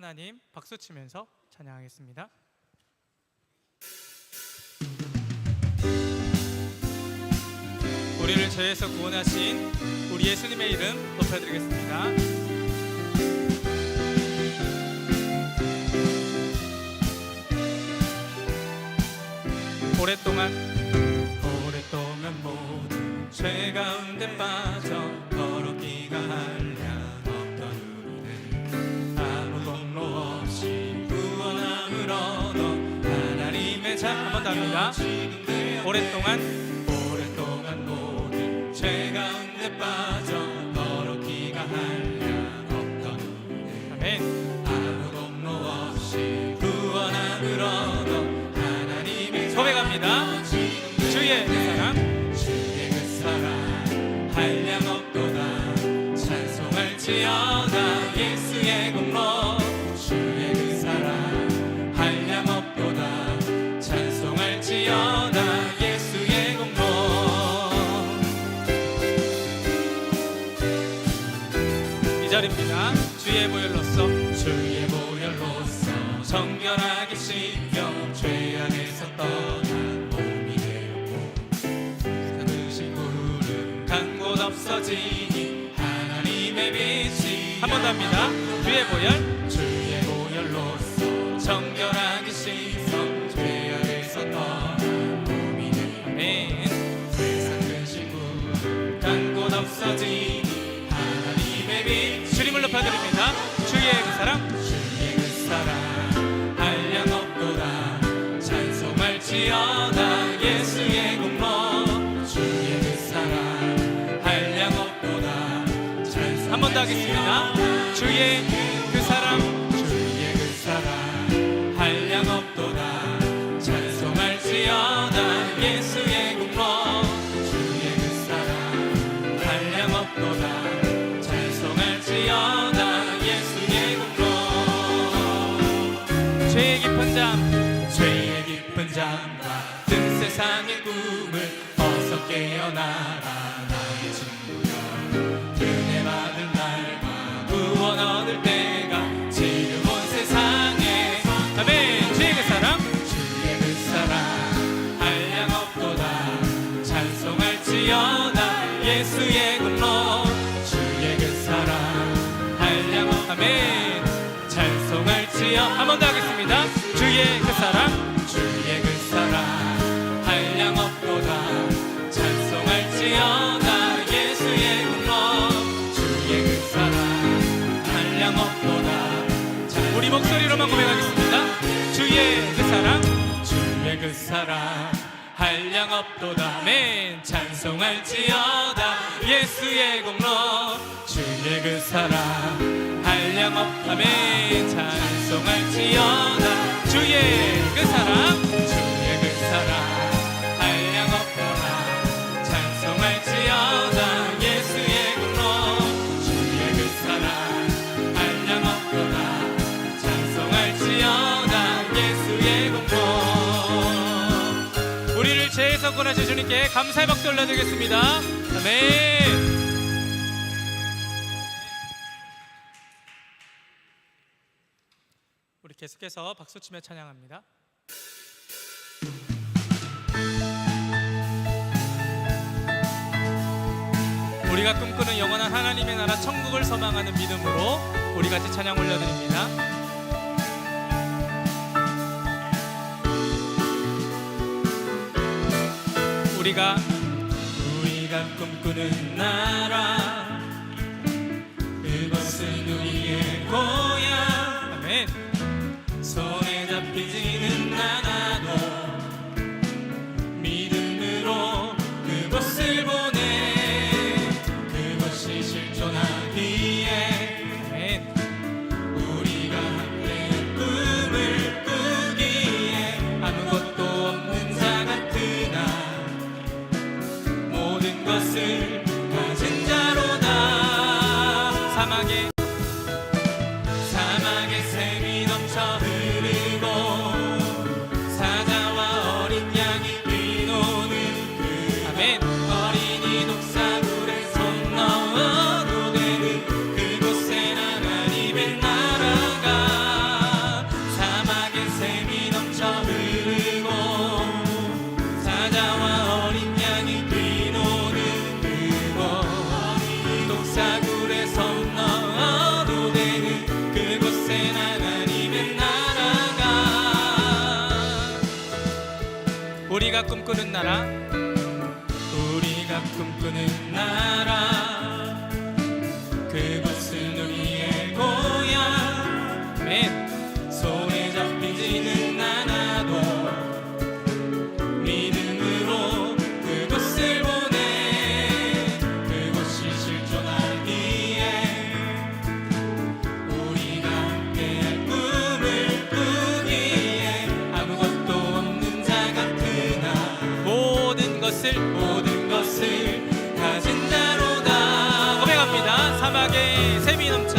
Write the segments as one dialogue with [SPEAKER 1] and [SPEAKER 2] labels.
[SPEAKER 1] 하나님 박수 치면서 찬양하겠습니다. 우리를 죄에서 구원하신 우리 예수님의 이름 높여드리겠습니다. 오랫동안 모든 죄 가운데 빠져 더럽기가 한량 없던 우리는 아무 공로 없이 구원함을 얻어 하나님의 한번 더 합니다. 오랫동안 모든 죄 가운데 빠져 더럽기가 한량 없던 우리는 아멘. 아무 공로 없이 구원함을 얻어 하나님의 고백합니다. 주의 그 사랑 한량 없도다 찬송할지어다 예수의 공로 주의 그 사랑 한량 없도다 찬송할지어다 예수의 공로. 이 자리입니다. 주의 보혈로서 정결하게 씻겨 죄악에서 떠난 몸이 되었고 그 무릎 간 곳 없어지니 하나님의 빛이 한 번 더 합니다. 주의 보혈로서 정결하게 씻어 죄악에서 떠난 몸이 되었고 아멘. 세상 근심 무릎 간 곳 없어지니 하나님의 빛 주님을 높여드립니다. 주의 그 사랑 한량 없도다 찬송할지어다 예수의 공로 주의 그 사랑 한량 없도다 찬송 한 번 더 하겠습니다. 주의 그 사랑 한량 없도다 찬송할지어다 예수의 공로 주의 그 사랑 한량 없도다 찬송할지어다 예수의 공로. 죄의 깊은 잠과 뜬 세상의 꿈을 어서 깨어나라 나의 친구여. 은혜 받을 날과 구원 얻을 때가 지금 온 세상에 아멘. 주의 그 사랑 한량 없도다 찬송할지어다 예수의 공로 주의 그 사랑 한량 없도다 아멘. 찬송할지어 한 번 더 하겠습니다. 주의 그 사랑 한량 없도다 찬송할지어다 예수의 공로 주의 그 사랑 한량 없도다. 우리 목소리로만 고백하겠습니다. 주의 그 사랑 한량 없도다 아멘. 찬송할지어다 예수의 공로 주의 그 사랑 한량 없도다 아멘. 찬송할지어다 주의 그 사랑 한량 없도다 찬송할지어다 예수의 공로 주의 그 사랑 한량 없도다 찬송할지어다 예수의 공로. 우리를 죄에서 구원하신 주님께 감사의 박수 올려드리겠습니다. 아멘. 우리 계속해서 박수치며 찬양합니다. 우리가 꿈꾸는 영원한 하나님의 나라 천국을 소망하는 믿음으로 우리 같이 찬양 올려드립니다. 우리가 꿈꾸는 나라 그것은 우리의 고향 아멘. 손에 잡히지는 않아도 믿음으로 그곳을 보내 그것이 실존하기에 아멘. 우리가 함께 꿈을 꾸기에 아무것도 없는 자 같으나 모든 것을 가진 자로다. 사막에 샘이 넘쳐 흐르고 사자와 어린 양이 뛰노는 그 아멘. 어린이 녹사물에 손 넣어도 되는 그곳에 하나님의 나라가 꿈꾸는 나라, 우리가 꿈꾸는 나라, 그곳은 우리의 고향. 아멘. 손에 잡히지는 않아도 믿음으로 그곳을 보내. 그곳이 실존하기에 우리가 함께할 꿈을 꾸기에 아무것도 없는 자 같으나 모든 것을 가진 자로다. 고백합니다. 사막에 샘이 넘쳐,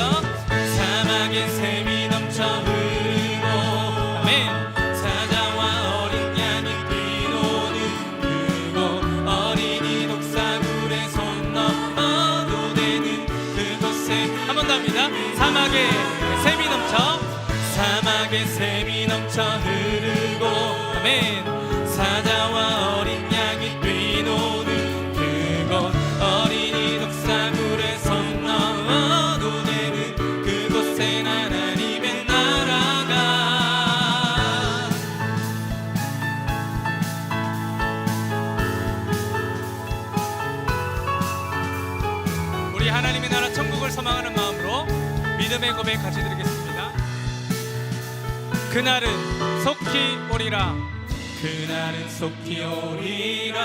[SPEAKER 1] 사막에 샘이 넘쳐 흐르고, 아멘. 사자와 어린 양이 뛰노는 그곳, 어린이 독사굴에 손 넣어도 되는 그곳에. 한 번 더 합니다. 사막에 샘이 넘쳐, 사막에 샘이 넘쳐 흐르고, 아멘. 사자와 어린 양이 뛰노는 그곳, 어린이 독사굴에 손 넣어도 되는 그곳엔 하나님의 나라가. 우리 하나님의 나라 천국을 소망하는 마음으로 믿음의 고백 같이 드리겠습니다. 그날은 속히 오리라. 그날은 속히 오리라.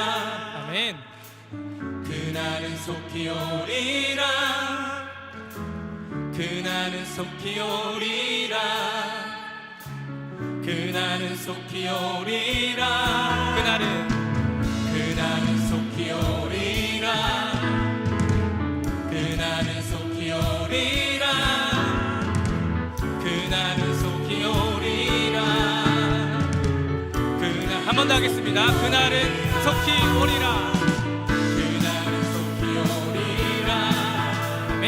[SPEAKER 1] 아멘. 그날은 속히 오리라. 그날은 속히 오리라. 그날은 속히 오리라. 그날은 속히 오리라. 그날은 속히 오리라. 그날은 속히 오리라. 한 번 더 하겠습니다. 그날은 속히 오리라. 그날은 속히 오리라. 아멘.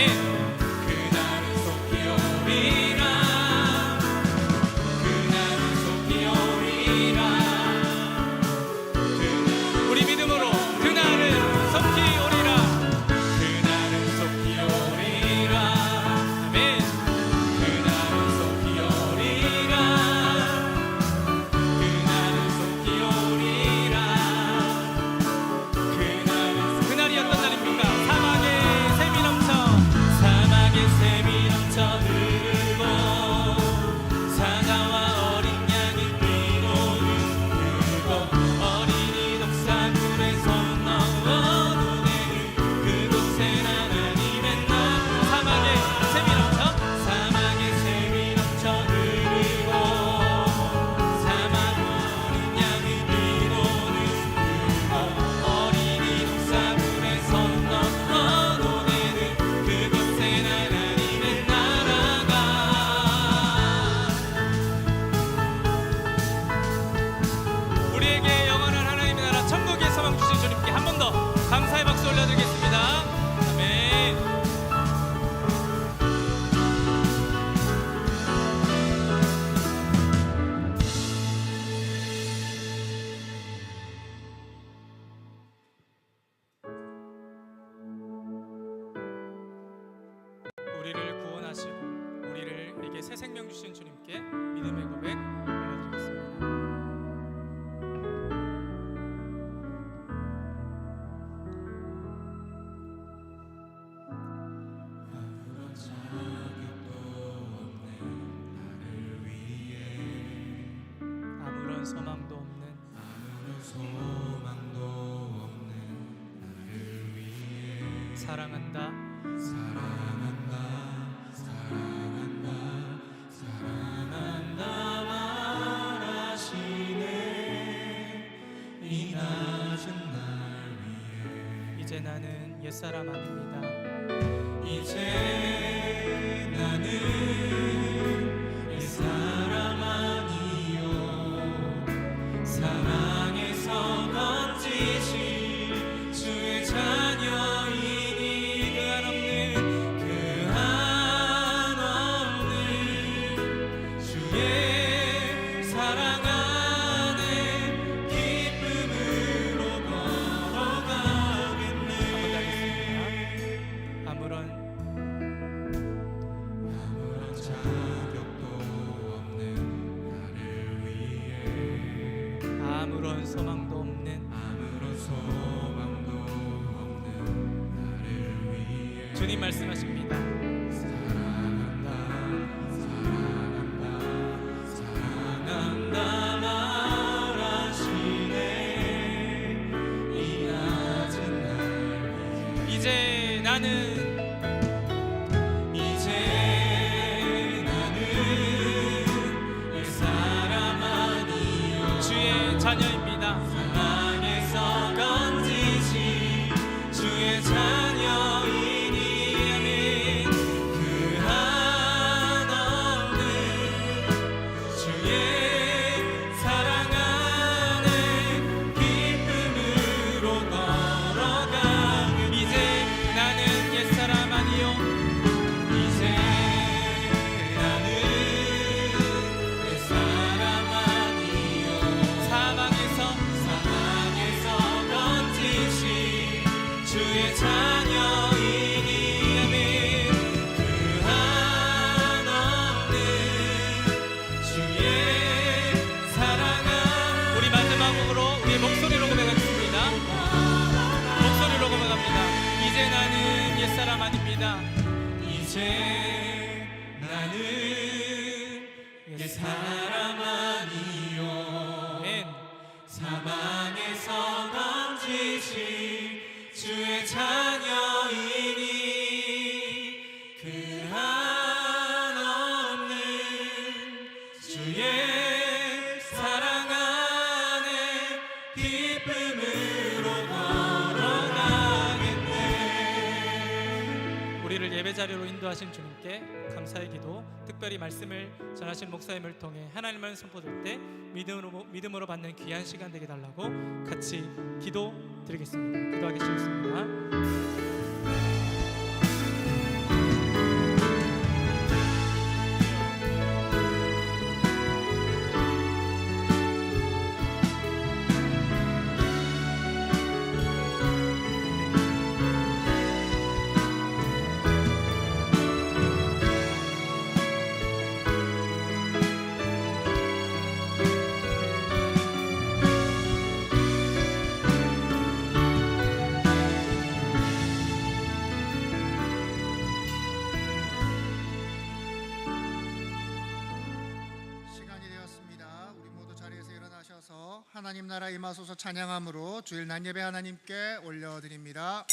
[SPEAKER 1] 그날은 속히 오리라. 그날은 속히 오리라. 우리 믿음으로 그날은 속히 오리라. 그날은 속히 오리라. 아멘. 그날은 속히 오리라. 그날이 어떤 날입니까? 사막에 샘이 넘쳐, 사막에 샘이 넘쳐 흐르고, 사자와 어린 양이 뛰노는 그곳, 어린이 독사굴에 손 넣어도 되는 그곳엔 하나님의 나라. 사막에 샘이 넘쳐, 사막에 샘이 넘쳐 흐르고, 사막 어린 양이 뛰노는 그곳, 어린이 독사굴에 손 넣어도 되는 그곳엔 하나님의 나라가. 우리에게 영원한 하나님의 나라 천국의 소망 주신 주님께 한 번 더 감사의 박수 올려드리겠습니다. 아멘. 우리를 구원하시고 우리에게 새 생명 주신 주님께 믿음의 고백 올려드리겠습니다. 아무런 자격도 없는 나를 위해, 아무런 소망도 없는 나를 위해 사랑한다. 말하시네. 이 낮은 날 위해 이제 나는 옛사람 아닙니다. 이제 나는 옛사람 아니요, 사랑에서 건지신 주의 자녀이니 그 한없는 주의 사랑 안에 기쁨으로 걸어가겠네. 아무런 자격도 없는 나를 위해, 아무런 소망도 없는 주님 말씀하십니다. 사랑한다, 사랑한다, 사랑한다 말하시네. 이 낮은 날 이제 나는 자녀입니다. 사랑에서 건지시 주의 자녀이니 아멘. 그 한없는 주의 사랑 안에 기쁨으로 걸어가는 이제 나는 옛사람 아니요 이제 나는 옛사람 아니요 사망에서 건지신 주의 자녀이니 아멘. 그 한없는 주의 사랑아 우리 마지막으로 우리 목소리로 고백하겠습니다. 목소리로 고백합니다. 이제 나는 옛사람 아닙니다. 이제 나는 옛사람 아니요 아멘. 사망에서 건지신 주의 자녀이니 그 한없는 주의 사랑 안에 기쁨으로 걸어가겠네. 우리를 예배자리로 인도하신 주님께 감사의 기도, 특별히 말씀을 전하신 목사님을 통해 하나님을 선포될 때 믿음으로 받는 귀한 시간 되게 달라고 같이 기도 드리겠습니다. 기도하겠습니다.
[SPEAKER 2] 하나님 나라 임하소서 찬양함으로 주일 낮 예배 하나님께 올려드립니다.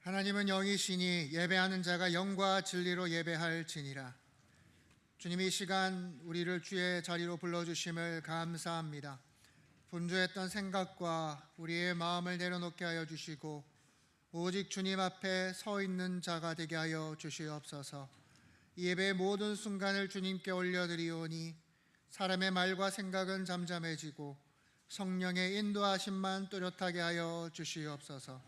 [SPEAKER 2] 하나님은 영이시니 예배하는 자가 영과 진리로 예배할지니라. 주님, 이 시간 우리를 주의 자리로 불러주심을 감사합니다. 분주했던 생각과 우리의 마음을 내려놓게 하여 주시고 오직 주님 앞에 서 있는 자가 되게 하여 주시옵소서. 이 예배의 모든 순간을 주님께 올려드리오니 사람의 말과 생각은 잠잠해지고 성령의 인도하심만 뚜렷하게 하여 주시옵소서.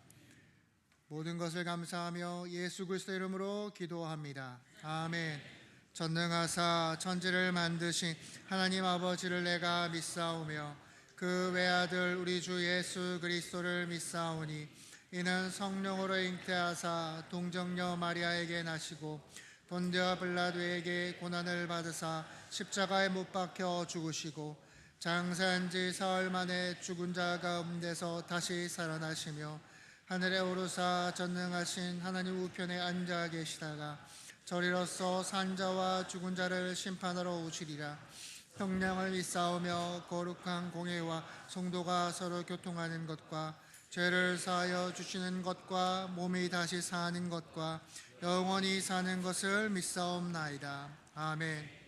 [SPEAKER 2] 모든 것을 감사하며 예수 그리스도의 이름으로 기도합니다. 아멘. 전능하사 천지를 만드신 하나님 아버지를 내가 믿사오며 그 외아들 우리 주 예수 그리스도를 믿사오니 이는 성령으로 잉태하사 동정녀 마리아에게 나시고 본디오 빌라도에게 고난을 받으사 십자가에 못 박혀 죽으시고 장사한 지 사흘 만에 죽은 자 가운데서 다시 살아나시며 하늘에 오르사 전능하신 하나님 우편에 앉아 계시다가 저리로서 산자와 죽은 자를 심판하러 오시리라. 성령을 믿사오며 거룩한 공회와 성도가 서로 교통하는 것과 죄를 사하여 주시는 것과 몸이 다시 사는 것과 영원히 사는 것을 믿사옵나이다. 아멘.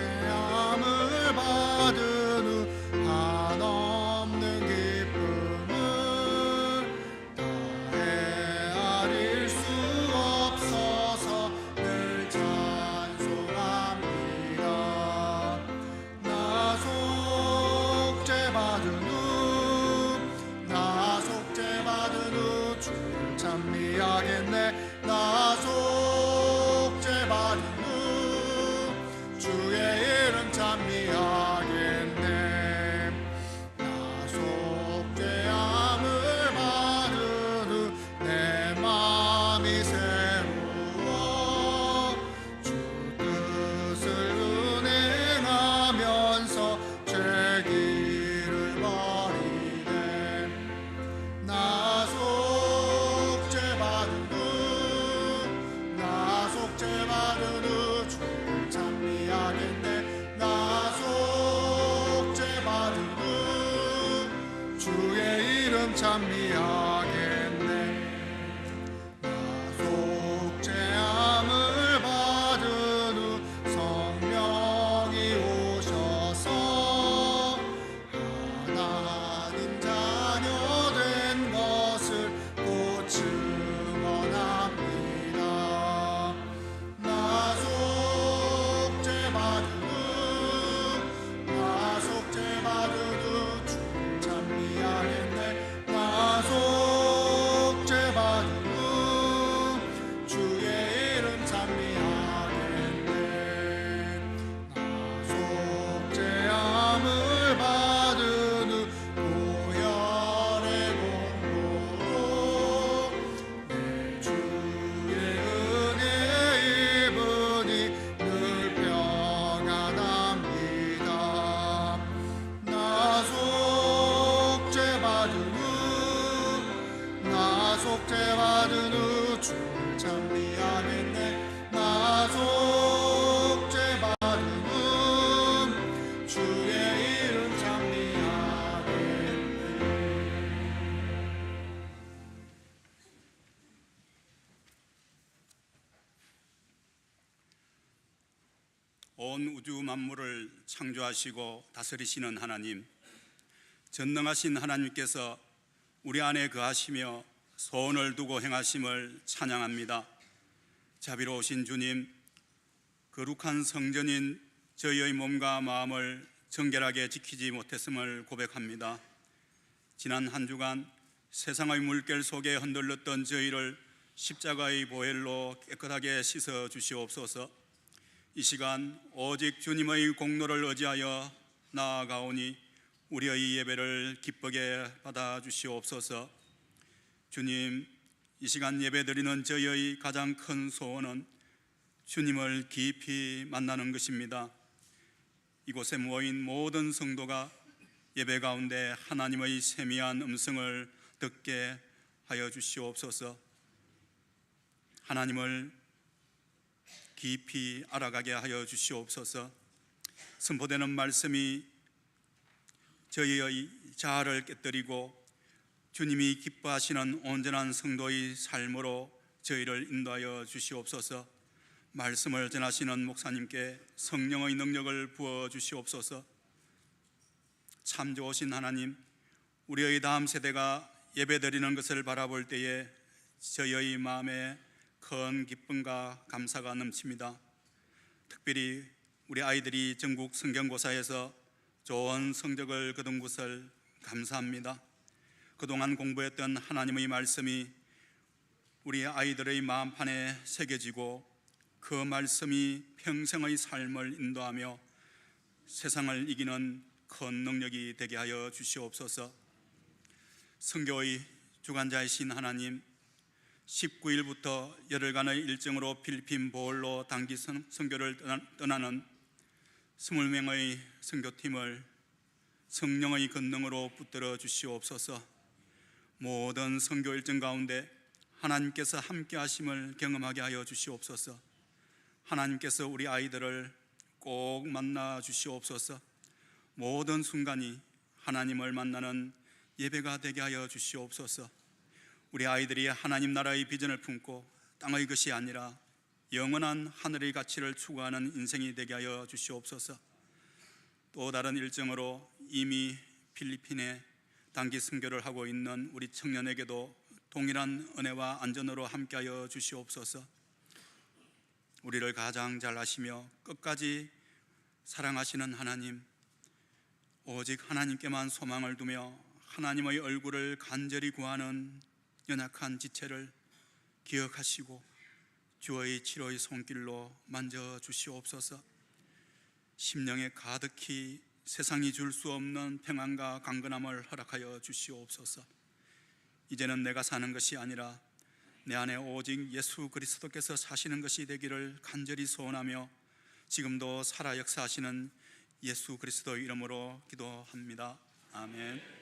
[SPEAKER 2] 나속죄함을 받은 후 한없는 기쁨을 다 헤아릴 수 없어서 늘 찬송합니다. 나속죄받은 후 주를 찬미하겠네. 나속죄받은 후 주의 이름 찬미하겠네. 나속죄함을 받은 후 내 마음이 새로워 주 뜻을 은행하면서 죄 길을 버리네. 나속죄받은 후 주를 찬미하겠네. 나속죄받은 후 주의 이름 찬미하겠네. 나속죄함을 받은 후 성령이 오셔서 하나님 자녀 된 것을 곧 증언합니다. 나속죄받은 후 주를 찬미하겠네. 나속죄받은 후 주의 이름 찬미하겠네. 나속죄함을 받은 후 보혈의 공로로 내 주의 은혜 입으니 늘 평안합니다. 나속죄받은 후 주를 찬미하겠네. 나속죄받은 후 주의 이름 찬미하겠네.
[SPEAKER 3] 온 우주 만물을 창조하시고 다스리시는 하나님, 전능하신 하나님께서 우리 안에 거하시며 소원을 두고 행하심을 찬양합니다. 자비로우신 주님, 거룩한 성전인 저희의 몸과 마음을 정결하게 지키지 못했음을 고백합니다. 지난 한 주간 세상의 물결 속에 흔들렸던 저희를 십자가의 보혈로 깨끗하게 씻어 주시옵소서. 이 시간 오직 주님의 공로를 의지하여 나아가오니 우리의 예배를 기쁘게 받아 주시옵소서. 주님, 이 시간 예배드리는 저희의 가장 큰 소원은 주님을 깊이 만나는 것입니다. 이곳에 모인 모든 성도가 예배 가운데 하나님의 세미한 음성을 듣게 하여 주시옵소서. 하나님을 깊이 알아가게 하여 주시옵소서. 선포되는 말씀이 저희의 자아를 깨뜨리고 주님이 기뻐하시는 온전한 성도의 삶으로 저희를 인도하여 주시옵소서. 말씀을 전하시는 목사님께 성령의 능력을 부어 주시옵소서. 참 좋으신 하나님, 우리의 다음 세대가 예배드리는 것을 바라볼 때에 저희의 마음에 큰 기쁨과 감사가 넘칩니다. 특별히 우리 아이들이 전국 성경고사에서 좋은 성적을 거둔 것을 감사합니다. 그동안 공부했던 하나님의 말씀이 우리 아이들의 마음판에 새겨지고 그 말씀이 평생의 삶을 인도하며 세상을 이기는 큰 능력이 되게 하여 주시옵소서. 선교의 주관자이신 하나님, 19일부터 열흘간의 일정으로 필리핀 보홀로 단기 선교를 떠나는 20명의 선교팀을 성령의 권능으로 붙들어 주시옵소서. 모든 선교 일정 가운데 하나님께서 함께 하심을 경험하게 하여 주시옵소서. 하나님께서 우리 아이들을 꼭 만나 주시옵소서. 모든 순간이 하나님을 만나는 예배가 되게 하여 주시옵소서. 우리 아이들이 하나님 나라의 비전을 품고 땅의 것이 아니라 영원한 하늘의 가치를 추구하는 인생이 되게 하여 주시옵소서. 또 다른 일정으로 이미 필리핀에 단기 선교를 하고 있는 우리 청년에게도 동일한 은혜와 안전으로 함께하여 주시옵소서. 우리를 가장 잘 아시며 끝까지 사랑하시는 하나님, 오직 하나님께만 소망을 두며 하나님의 얼굴을 간절히 구하는 연약한 지체를 기억하시고 주의 치료의 손길로 만져 주시옵소서. 심령에 가득히 세상이 줄 수 없는 평안과 강건함을 허락하여 주시옵소서. 이제는 내가 사는 것이 아니라 내 안에 오직 예수 그리스도께서 사시는 것이 되기를 간절히 소원하며 지금도 살아 역사하시는 예수 그리스도의 이름으로 기도합니다. 아멘.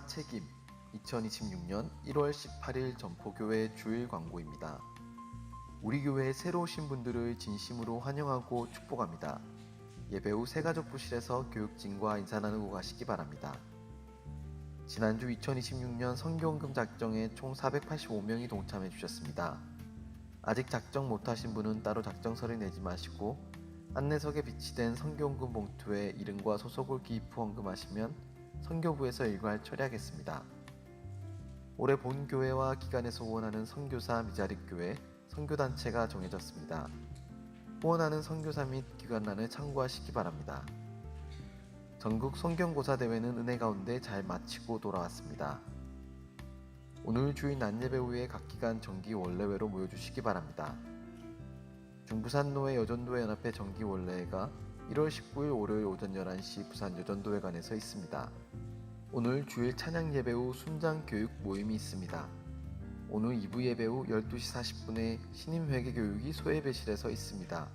[SPEAKER 4] 은혜와 책임 2026년 1월 18일 전포교회 주일 광고입니다. 우리 교회에 새로 오신 분들을 진심으로 환영하고 축복합니다. 예배 후 새가족부실에서 교육진과 인사 나누고 가시기 바랍니다. 지난주 2026년 선교헌금 작정에 총 485명이 동참해 주셨습니다. 아직 작정 못하신 분은 따로 작정서를 내지 마시고 안내석에 비치된 선교헌금 봉투에 이름과 소속을 기입 후 헌금하시면 선교부에서 일괄 처리하겠습니다. 올해 본교회와 기관에서 후원하는 선교사 미자립교회 선교단체가 정해졌습니다. 후원하는 선교사 및 기관란을 참고하시기 바랍니다. 전국 성경고사 대회는 은혜 가운데 잘 마치고 돌아왔습니다. 오늘 주일 낮예배 후에 각 기관 정기 원래회로 모여주시기 바랍니다. 중부산로회 여전도회 연합회 정기 원래회가 1월 19일 월요일 오전 11시 부산 여전도회관에서 있습니다. 오늘 주일 찬양 예배 후 순장 교육 모임이 있습니다. 오늘 2부 예배 후 12시 40분에 신임 회계 교육이 소예배실에서 있습니다.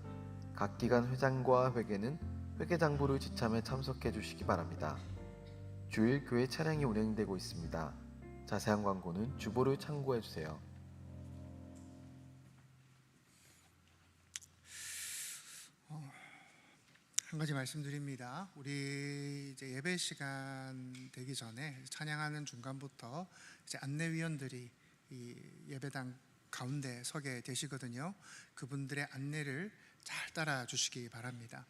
[SPEAKER 4] 각 기관 회장과 회계는 회계장부를 지참해 참석해 주시기 바랍니다. 주일 교회 차량이 운행되고 있습니다. 자세한 광고는 주보를 참고해 주세요.
[SPEAKER 2] 한 가지 말씀드립니다. 우리 이제 예배 시간 되기 전에 찬양하는 중간부터 이제 안내위원들이 이 예배당 가운데 서게 되시거든요. 그분들의 안내를 잘 따라 주시기 바랍니다.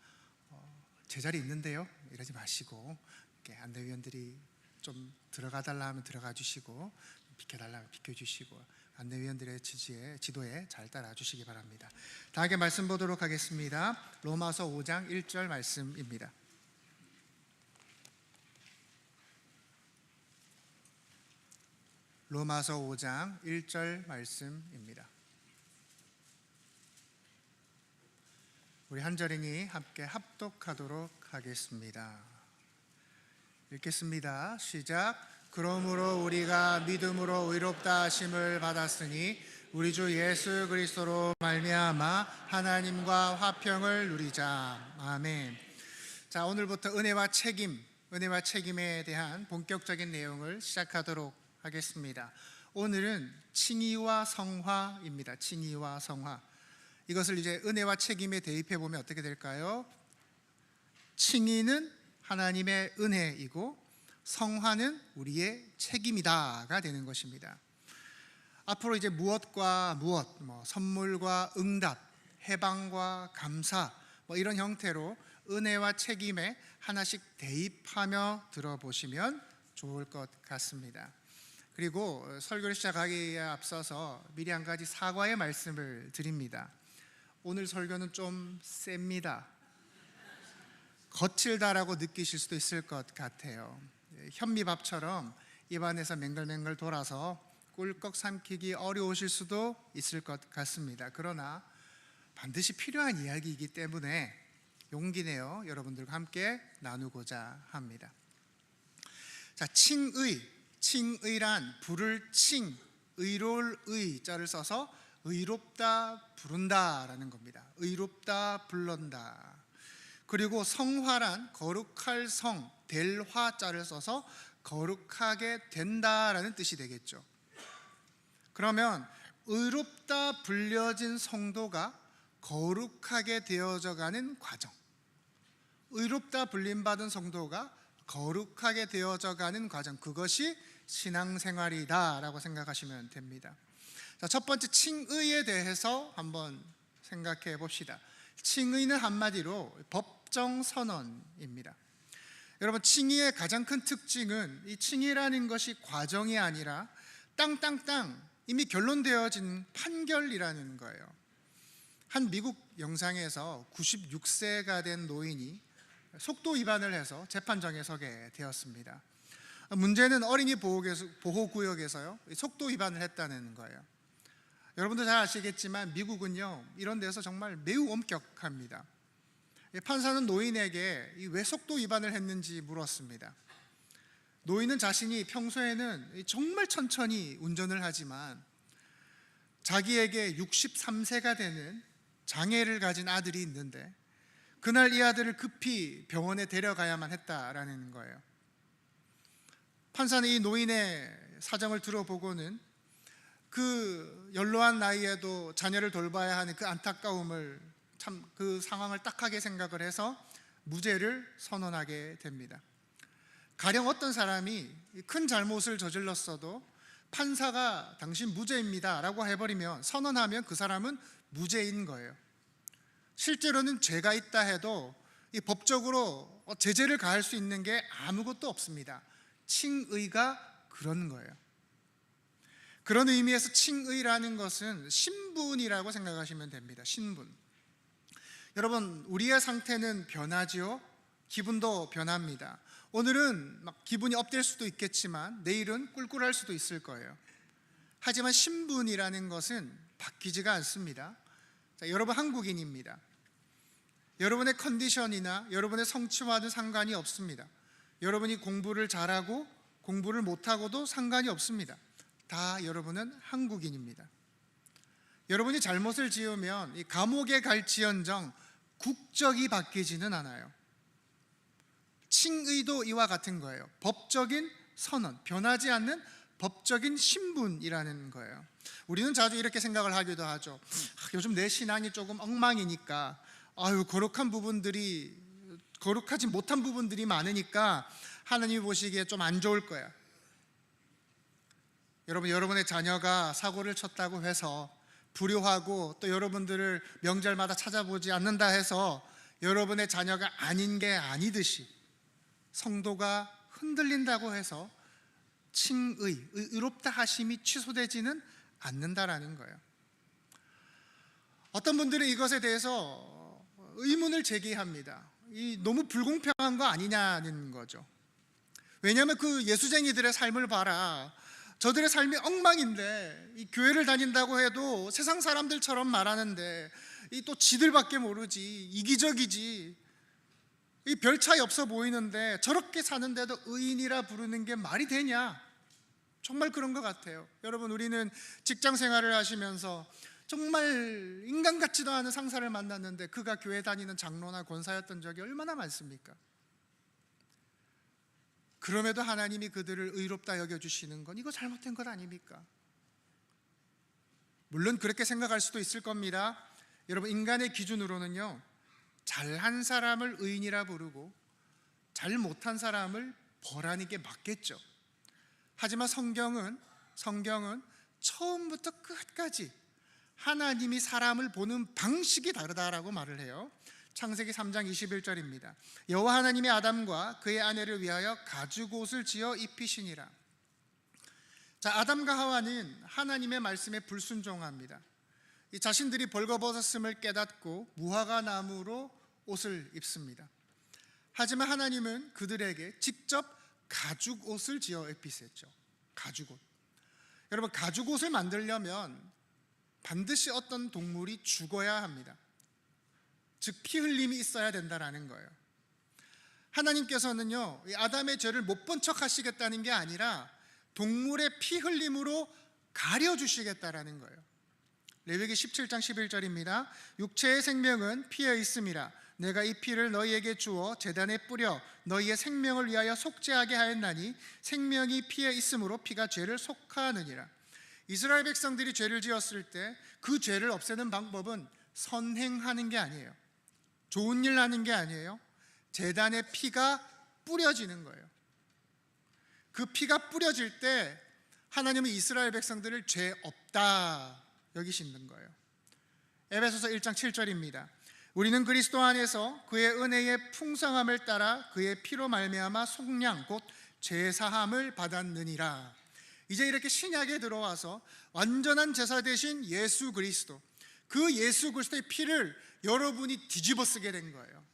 [SPEAKER 2] 제자리 있는데요, 이러지 마시고 이렇게 안내위원들이 좀 들어가 달라 하면 들어가 주시고 비켜달라 하면 비켜주시고 안내위원들의 지도에 잘 따라 주시기 바랍니다. 다음에 말씀 보도록 하겠습니다. 로마서 5장 1절 말씀입니다. 로마서 5장 1절 말씀입니다. 우리 한 절이니 함께 합독하도록 하겠습니다. 읽겠습니다. 시작. 그러므로 우리가 믿음으로 의롭다 하심을 받았으니 우리 주 예수 그리스도로 말미암아 하나님과 화평을 누리자. 아멘. 자, 오늘부터 은혜와 책임에 대한 본격적인 내용을 시작하도록 하겠습니다. 오늘은 칭의와 성화입니다. 칭의와 성화. 이것을 이제 은혜와 책임에 대입해 보면 어떻게 될까요? 칭의는 하나님의 은혜이고 성화는 우리의 책임이다가 되는 것입니다. 앞으로 이제 무엇과 무엇, 선물과 응답, 해방과 감사, 이런 형태로 은혜와 책임에 하나씩 대입하며 들어보시면 좋을 것 같습니다. 그리고 설교를 시작하기에 앞서서 미리 한 가지 사과의 말씀을 드립니다. 오늘 설교는 좀 셉니다. 거칠다라고 느끼실 수도 있을 것 같아요. 현미밥처럼 입안에서 맹글맹글 돌아서 꿀꺽 삼키기 어려우실 수도 있을 것 같습니다. 그러나 반드시 필요한 이야기이기 때문에 용기 내어 여러분들과 함께 나누고자 합니다. 자, 칭의란 부를 칭, 의로울 의자를 써서 의롭다 부른다라는 겁니다. 의롭다 불른다. 그리고 성화란 거룩할 성, 될 화자를 써서 거룩하게 된다라는 뜻이 되겠죠. 그러면 의롭다 불려진 성도가 거룩하게 되어져가는 과정, 의롭다 불림받은 성도가 거룩하게 되어져가는 과정, 그것이 신앙생활이다라고 생각하시면 됩니다. 자, 첫 번째 칭의에 대해서 한번 생각해 봅시다. 칭의는 한마디로 법정선언입니다. 여러분, 칭의의 가장 큰 특징은 이 칭의라는 것이 과정이 아니라 땅땅땅 이미 결론되어진 판결이라는 거예요. 한 미국 영상에서 96세가 된 노인이 속도 위반을 해서 재판정에 서게 되었습니다. 문제는 어린이 보호구역에서요, 속도 위반을 했다는 거예요. 여러분도 잘 아시겠지만 미국은요, 이런 데서 정말 매우 엄격합니다. 판사는 노인에게 왜 속도 위반을 했는지 물었습니다. 노인은 자신이 평소에는 정말 천천히 운전을 하지만 자기에게 63세가 되는 장애를 가진 아들이 있는데 그날 이 아들을 급히 병원에 데려가야만 했다라는 거예요. 판사는 이 노인의 사정을 들어보고는 그 연로한 나이에도 자녀를 돌봐야 하는 그 안타까움을, 참 그 상황을 딱하게 생각을 해서 무죄를 선언하게 됩니다. 가령 어떤 사람이 큰 잘못을 저질렀어도 판사가 당신 무죄입니다 라고 해버리면, 선언하면 그 사람은 무죄인 거예요. 실제로는 죄가 있다 해도 이 법적으로 제재를 가할 수 있는 게 아무것도 없습니다. 칭의가 그런 거예요. 그런 의미에서 칭의라는 것은 신분이라고 생각하시면 됩니다. 신분. 여러분, 우리의 상태는 변하지요. 기분도 변합니다. 오늘은 막 기분이 업될 수도 있겠지만 내일은 꿀꿀할 수도 있을 거예요. 하지만 신분이라는 것은 바뀌지가 않습니다. 자, 여러분 한국인입니다. 여러분의 컨디션이나 여러분의 성취와는 상관이 없습니다. 여러분이 공부를 잘하고 공부를 못하고도 상관이 없습니다. 다 여러분은 한국인입니다. 여러분이 잘못을 지으면 이 감옥에 갈지언정 국적이 바뀌지는 않아요. 칭의도 이와 같은 거예요. 법적인 선언, 변하지 않는 법적인 신분이라는 거예요. 우리는 자주 이렇게 생각을 하기도 하죠. 요즘 내 신앙이 조금 엉망이니까, 거룩하지 못한 부분들이 많으니까 하나님이 보시기에 좀 안 좋을 거야. 여러분의 자녀가 사고를 쳤다고 해서 불효하고, 또 여러분들을 명절마다 찾아보지 않는다 해서 여러분의 자녀가 아닌 게 아니듯이, 성도가 흔들린다고 해서 칭의, 의롭다 하심이 취소되지는 않는다라는 거예요. 어떤 분들은 이것에 대해서 의문을 제기합니다. 너무 불공평한 거 아니냐는 거죠. 왜냐하면 그 예수쟁이들의 삶을 봐라. 저들의 삶이 엉망인데, 이 교회를 다닌다고 해도 세상 사람들처럼 말하는데, 또 지들밖에 모르지, 이기적이지, 이 별 차이 없어 보이는데 저렇게 사는데도 의인이라 부르는 게 말이 되냐? 정말 그런 것 같아요. 여러분, 우리는 직장 생활을 하시면서 정말 인간 같지도 않은 상사를 만났는데 그가 교회 다니는 장로나 권사였던 적이 얼마나 많습니까? 그럼에도 하나님이 그들을 의롭다 여겨주시는 건 이거 잘못된 것 아닙니까? 물론 그렇게 생각할 수도 있을 겁니다. 여러분, 인간의 기준으로는요, 잘한 사람을 의인이라 부르고 잘 못한 사람을 벌하는 게 맞겠죠. 하지만 성경은 처음부터 끝까지 하나님이 사람을 보는 방식이 다르다라고 말을 해요. 창세기 3장 21절입니다. 여호와 하나님이 아담과 그의 아내를 위하여 가죽옷을 지어 입히시니라. 자, 아담과 하와는 하나님의 말씀에 불순종합니다. 이 자신들이 벌거벗었음을 깨닫고 무화과 나무로 옷을 입습니다. 하지만 하나님은 그들에게 직접 가죽옷을 지어 입히셨죠. 가죽옷. 여러분, 가죽옷을 만들려면 반드시 어떤 동물이 죽어야 합니다. 즉 피 흘림이 있어야 된다라는 거예요. 하나님께서는요, 이 아담의 죄를 못 본 척 하시겠다는 게 아니라 동물의 피 흘림으로 가려주시겠다라는 거예요. 레위기 17장 11절입니다. 육체의 생명은 피에 있음이라. 내가 이 피를 너희에게 주어 제단에 뿌려 너희의 생명을 위하여 속죄하게 하였나니 생명이 피에 있으므로 피가 죄를 속하느니라. 이스라엘 백성들이 죄를 지었을 때 그 죄를 없애는 방법은 선행하는 게 아니에요. 좋은 일 하는 게 아니에요. 제단에 피가 뿌려지는 거예요. 그 피가 뿌려질 때 하나님은 이스라엘 백성들을 죄 없다 여기시는 거예요. 에베소서 1장 7절입니다. 우리는 그리스도 안에서 그의 은혜의 풍성함을 따라 그의 피로 말미암아 속량 곧 죄사함을 받았느니라. 이제 이렇게 신약에 들어와서 완전한 제사 되신 예수 그리스도, 그 예수 그리스도의 피를 여러분이 뒤집어 쓰게 된 거예요.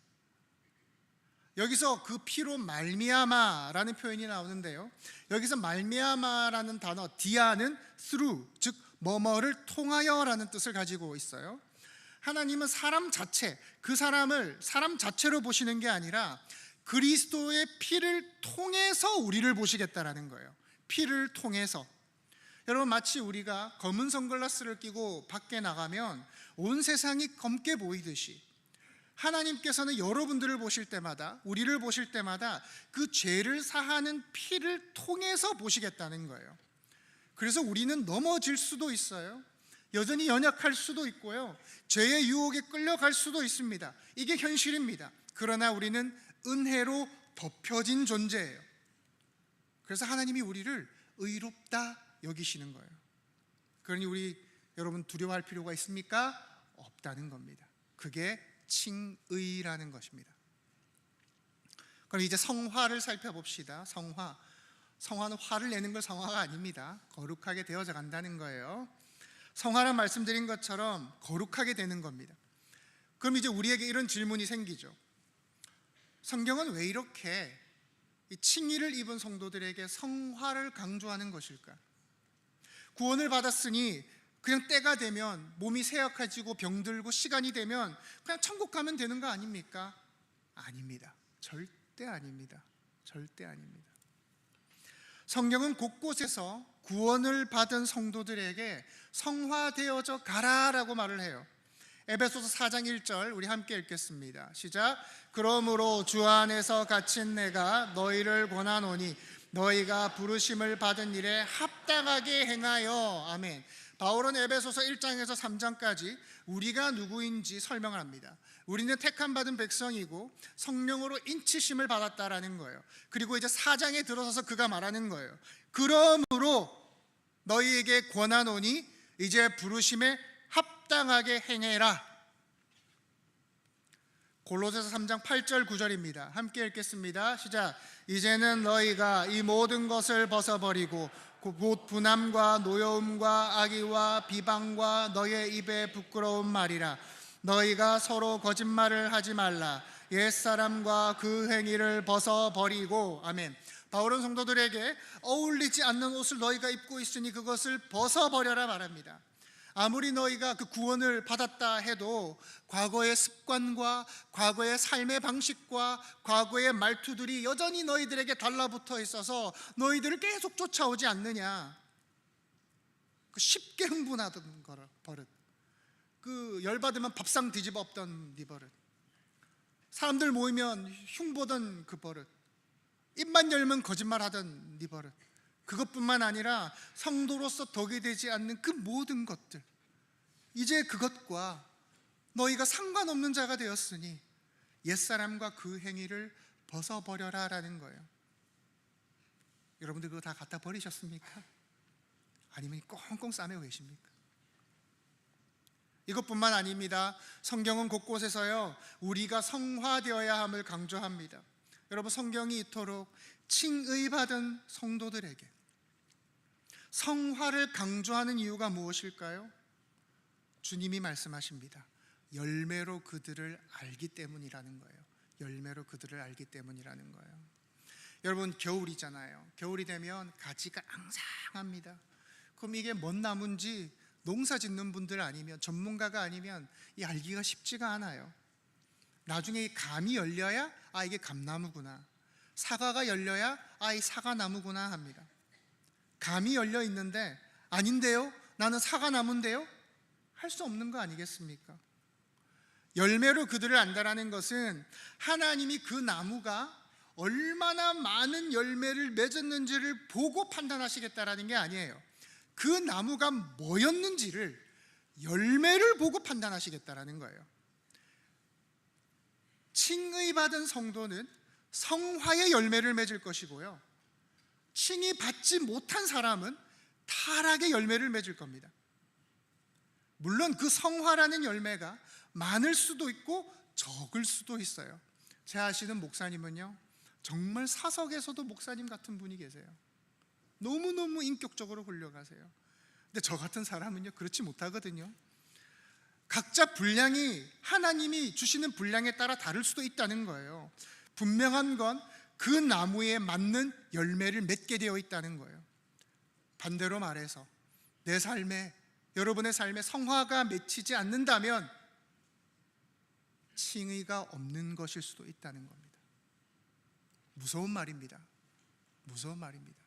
[SPEAKER 2] 여기서 그 피로 말미암아라는 표현이 나오는데요, 여기서 말미암아라는 단어 디아는 through, 즉 뭐뭐를 통하여라는 뜻을 가지고 있어요. 하나님은 사람 자체, 그 사람을 사람 자체로 보시는 게 아니라 그리스도의 피를 통해서 우리를 보시겠다라는 거예요. 피를 통해서. 여러분, 마치 우리가 검은 선글라스를 끼고 밖에 나가면 온 세상이 검게 보이듯이 하나님께서는 여러분들을 보실 때마다, 우리를 보실 때마다 그 죄를 사하는 피를 통해서 보시겠다는 거예요. 그래서 우리는 넘어질 수도 있어요. 여전히 연약할 수도 있고요. 죄의 유혹에 끌려갈 수도 있습니다. 이게 현실입니다. 그러나 우리는 은혜로 덮여진 존재예요. 그래서 하나님이 우리를 의롭다 여기시는 거예요. 그러니 여러분 두려워할 필요가 있습니까? 없다는 겁니다. 그게 칭의라는 것입니다. 그럼 이제 성화를 살펴봅시다. 성화는 화를 내는 걸 성화가 아닙니다. 거룩하게 되어져 간다는 거예요. 성화란 말씀드린 것처럼 거룩하게 되는 겁니다. 그럼 이제 우리에게 이런 질문이 생기죠. 성경은 왜 이렇게 이 칭의를 입은 성도들에게 성화를 강조하는 것일까? 구원을 받았으니 그냥 때가 되면 몸이 쇠약해지고 병들고 시간이 되면 그냥 천국 가면 되는 거 아닙니까? 아닙니다. 절대 아닙니다. 절대 아닙니다. 성경은 곳곳에서 구원을 받은 성도들에게 성화되어져 가라라고 말을 해요. 에베소서 4장 1절 우리 함께 읽겠습니다. 시작. 그러므로 주 안에서 갇힌 내가 너희를 권하노니 너희가 부르심을 받은 일에 합당하게 행하여. 아멘. 바울은 에베소서 1장에서 3장까지 우리가 누구인지 설명을 합니다. 우리는 택함 받은 백성이고 성령으로 인치심을 받았다라는 거예요. 그리고 이제 4장에 들어서서 그가 말하는 거예요. 그러므로 너희에게 권하노니 이제 부르심에 합당하게 행해라. 골로새서 3장 8절 9절입니다. 함께 읽겠습니다. 시작. 이제는 너희가 이 모든 것을 벗어버리고 곧 분함과 노여움과 악의와 비방과 너의 입에 부끄러운 말이라. 너희가 서로 거짓말을 하지 말라. 옛사람과 그 행위를 벗어버리고. 아멘. 바울은 성도들에게 어울리지 않는 옷을 너희가 입고 있으니 그것을 벗어버려라 말합니다. 아무리 너희가 그 구원을 받았다 해도 과거의 습관과 과거의 삶의 방식과 과거의 말투들이 여전히 너희들에게 달라붙어 있어서 너희들을 계속 쫓아오지 않느냐. 그 쉽게 흥분하던 버릇, 그 열받으면 밥상 뒤집어 엎던 네 버릇, 사람들 모이면 흉보던 그 버릇, 입만 열면 거짓말하던 네 버릇, 그것뿐만 아니라 성도로서 덕이 되지 않는 그 모든 것들, 이제 그것과 너희가 상관없는 자가 되었으니 옛사람과 그 행위를 벗어버려라라는 거예요. 여러분들 그거 다 갖다 버리셨습니까? 아니면 꽁꽁 싸매고 계십니까? 이것뿐만 아닙니다. 성경은 곳곳에서요 우리가 성화되어야 함을 강조합니다. 여러분, 성경이 이토록 칭의받은 성도들에게 성화를 강조하는 이유가 무엇일까요? 주님이 말씀하십니다. 열매로 그들을 알기 때문이라는 거예요. 열매로 그들을 알기 때문이라는 거예요. 여러분, 겨울이잖아요. 겨울이 되면 가지가 앙상합니다. 그럼 이게 뭔 나무인지 농사 짓는 분들 아니면 전문가가 아니면 이 알기가 쉽지가 않아요. 나중에 이 감이 열려야 이게 감나무구나, 사과가 열려야 이 사과나무구나 합니다. 감이 열려 있는데 아닌데요? 나는 사과나무인데요? 할 수 없는 거 아니겠습니까? 열매로 그들을 안다라는 것은 하나님이 그 나무가 얼마나 많은 열매를 맺었는지를 보고 판단하시겠다라는 게 아니에요. 그 나무가 뭐였는지를 열매를 보고 판단하시겠다라는 거예요. 칭의받은 성도는 성화의 열매를 맺을 것이고요, 칭의 받지 못한 사람은 타락의 열매를 맺을 겁니다. 물론 그 성화라는 열매가 많을 수도 있고 적을 수도 있어요. 제 아시는 목사님은요, 정말 사석에서도 목사님 같은 분이 계세요. 너무너무 인격적으로 훌륭하세요. 근데 저 같은 사람은요 그렇지 못하거든요. 각자 분량이 하나님이 주시는 분량에 따라 다를 수도 있다는 거예요. 분명한 건 그 나무에 맞는 열매를 맺게 되어 있다는 거예요. 반대로 말해서 내 삶에, 여러분의 삶에 성화가 맺히지 않는다면 칭의가 없는 것일 수도 있다는 겁니다. 무서운 말입니다. 무서운 말입니다.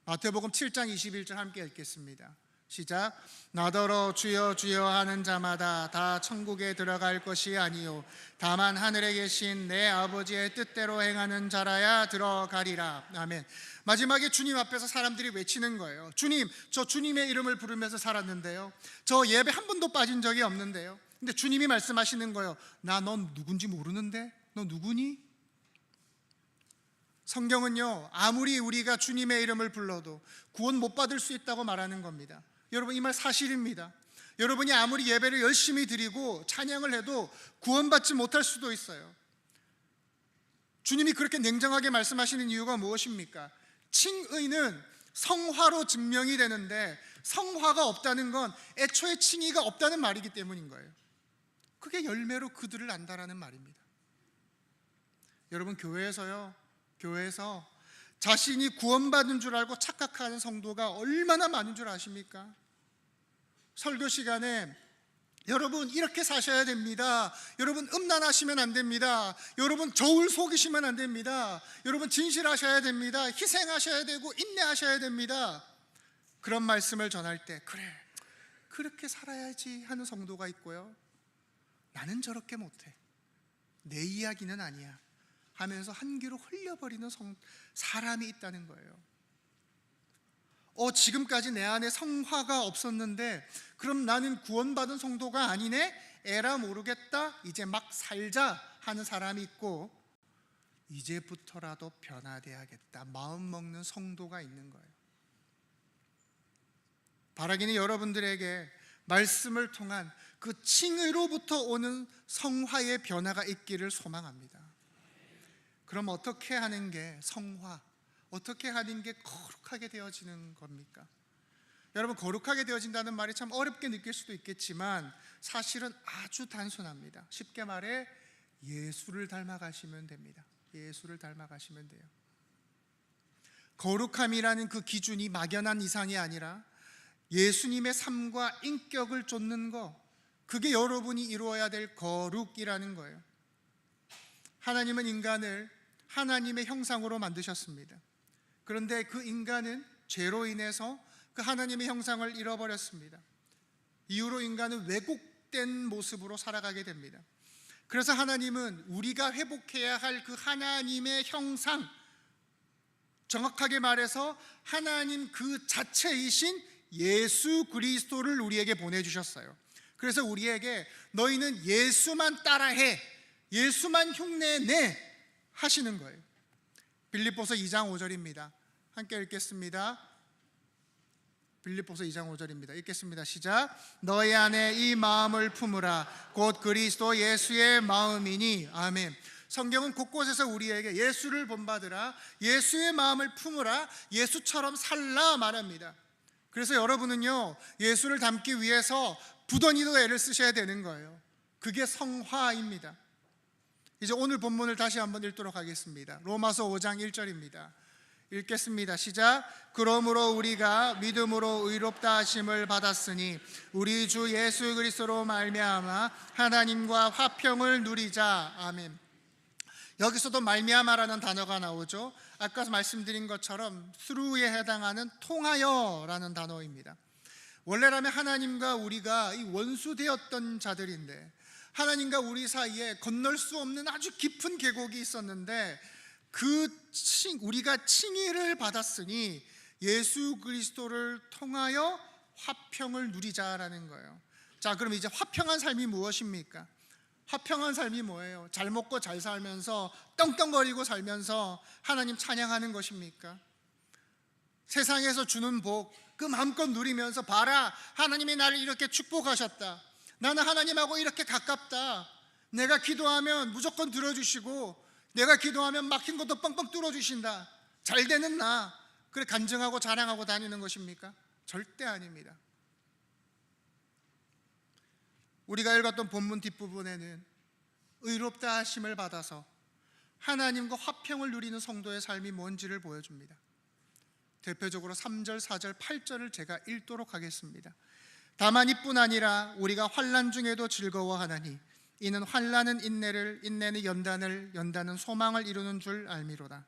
[SPEAKER 2] 마태복음 7장 21절 함께 읽겠습니다. 시작. 나더러 주여 주여 하는 자마다 다 천국에 들어갈 것이 아니요 다만 하늘에 계신 내 아버지의 뜻대로 행하는 자라야 들어가리라. 아멘. 마지막에 주님 앞에서 사람들이 외치는 거예요. 주님, 저 주님의 이름을 부르면서 살았는데요, 저 예배 한 번도 빠진 적이 없는데요, 근데 주님이 말씀하시는 거예요. 나 넌 누군지 모르는데 너 누구니? 성경은요, 아무리 우리가 주님의 이름을 불러도 구원 못 받을 수 있다고 말하는 겁니다. 여러분, 이 말 사실입니다. 여러분이 아무리 예배를 열심히 드리고 찬양을 해도 구원받지 못할 수도 있어요. 주님이 그렇게 냉정하게 말씀하시는 이유가 무엇입니까? 칭의는 성화로 증명이 되는데 성화가 없다는 건 애초에 칭의가 없다는 말이기 때문인 거예요. 그게 열매로 그들을 안다라는 말입니다. 여러분, 교회에서 자신이 구원받은 줄 알고 착각하는 성도가 얼마나 많은 줄 아십니까? 설교 시간에 여러분 이렇게 사셔야 됩니다, 여러분 음란하시면 안 됩니다, 여러분 저울 속이시면 안 됩니다, 여러분 진실하셔야 됩니다, 희생하셔야 되고 인내하셔야 됩니다, 그런 말씀을 전할 때 그래 그렇게 살아야지 하는 성도가 있고요, 나는 저렇게 못해, 내 이야기는 아니야 하면서 한 귀로 흘려버리는 사람이 있다는 거예요. 지금까지 내 안에 성화가 없었는데 그럼 나는 구원받은 성도가 아니네? 에라 모르겠다, 이제 막 살자 하는 사람이 있고, 이제부터라도 변화돼야겠다 마음 먹는 성도가 있는 거예요. 바라기는 여러분들에게 말씀을 통한 그 칭의로부터 오는 성화의 변화가 있기를 소망합니다. 그럼 어떻게 하는 게 성화, 어떻게 하는 게 거룩하게 되어지는 겁니까? 여러분, 거룩하게 되어진다는 말이 참 어렵게 느낄 수도 있겠지만 사실은 아주 단순합니다. 쉽게 말해 예수를 닮아가시면 됩니다. 예수를 닮아가시면 돼요. 거룩함이라는 그 기준이 막연한 이상이 아니라 예수님의 삶과 인격을 쫓는 거, 그게 여러분이 이루어야 될 거룩이라는 거예요. 하나님은 인간을 하나님의 형상으로 만드셨습니다. 그런데 그 인간은 죄로 인해서 그 하나님의 형상을 잃어버렸습니다. 이후로 인간은 왜곡된 모습으로 살아가게 됩니다. 그래서 하나님은 우리가 회복해야 할 그 하나님의 형상, 정확하게 말해서 하나님 그 자체이신 예수 그리스도를 우리에게 보내주셨어요. 그래서 우리에게 너희는 예수만 따라해, 예수만 흉내내 하시는 거예요. 빌립보서 2장 5절입니다. 함께 읽겠습니다. 빌립보서 2장 5절입니다. 읽겠습니다. 시작. 너희 안에 이 마음을 품으라. 곧 그리스도 예수의 마음이니. 아멘. 성경은 곳곳에서 우리에게 예수를 본받으라, 예수의 마음을 품으라, 예수처럼 살라 말합니다. 그래서 여러분은요, 예수를 닮기 위해서 부더니도 애를 쓰셔야 되는 거예요. 그게 성화입니다. 이제 오늘 본문을 다시 한번 읽도록 하겠습니다. 로마서 5장 1절입니다. 읽겠습니다. 시작. 그러므로 우리가 믿음으로 의롭다 하심을 받았으니 우리 주 예수 그리스도로 말미암아 하나님과 화평을 누리자. 아멘. 여기서도 말미암아라는 단어가 나오죠. 아까 말씀드린 것처럼 through에 해당하는 통하여라는 단어입니다. 원래라면 하나님과 우리가 이 원수되었던 자들인데 하나님과 우리 사이에 건널 수 없는 아주 깊은 계곡이 있었는데 우리가 칭의를 받았으니 예수 그리스도를 통하여 화평을 누리자라는 거예요. 자, 그럼 이제 화평한 삶이 무엇입니까? 화평한 삶이 뭐예요? 잘 먹고 잘 살면서 떵떵거리고 살면서 하나님 찬양하는 것입니까? 세상에서 주는 복 그 마음껏 누리면서 봐라, 하나님이 나를 이렇게 축복하셨다, 나는 하나님하고 이렇게 가깝다, 내가 기도하면 무조건 들어주시고 내가 기도하면 막힌 것도 뻥뻥 뚫어주신다, 잘 되는 나, 그래 간증하고 자랑하고 다니는 것입니까? 절대 아닙니다. 우리가 읽었던 본문 뒷부분에는 의롭다 하심을 받아서 하나님과 화평을 누리는 성도의 삶이 뭔지를 보여줍니다. 대표적으로 3절, 4절, 8절을 제가 읽도록 하겠습니다. 다만 이뿐 아니라 우리가 환난 중에도 즐거워하나니 이는 환난은 인내를, 인내는 연단을, 연단은 소망을 이루는 줄 알미로다.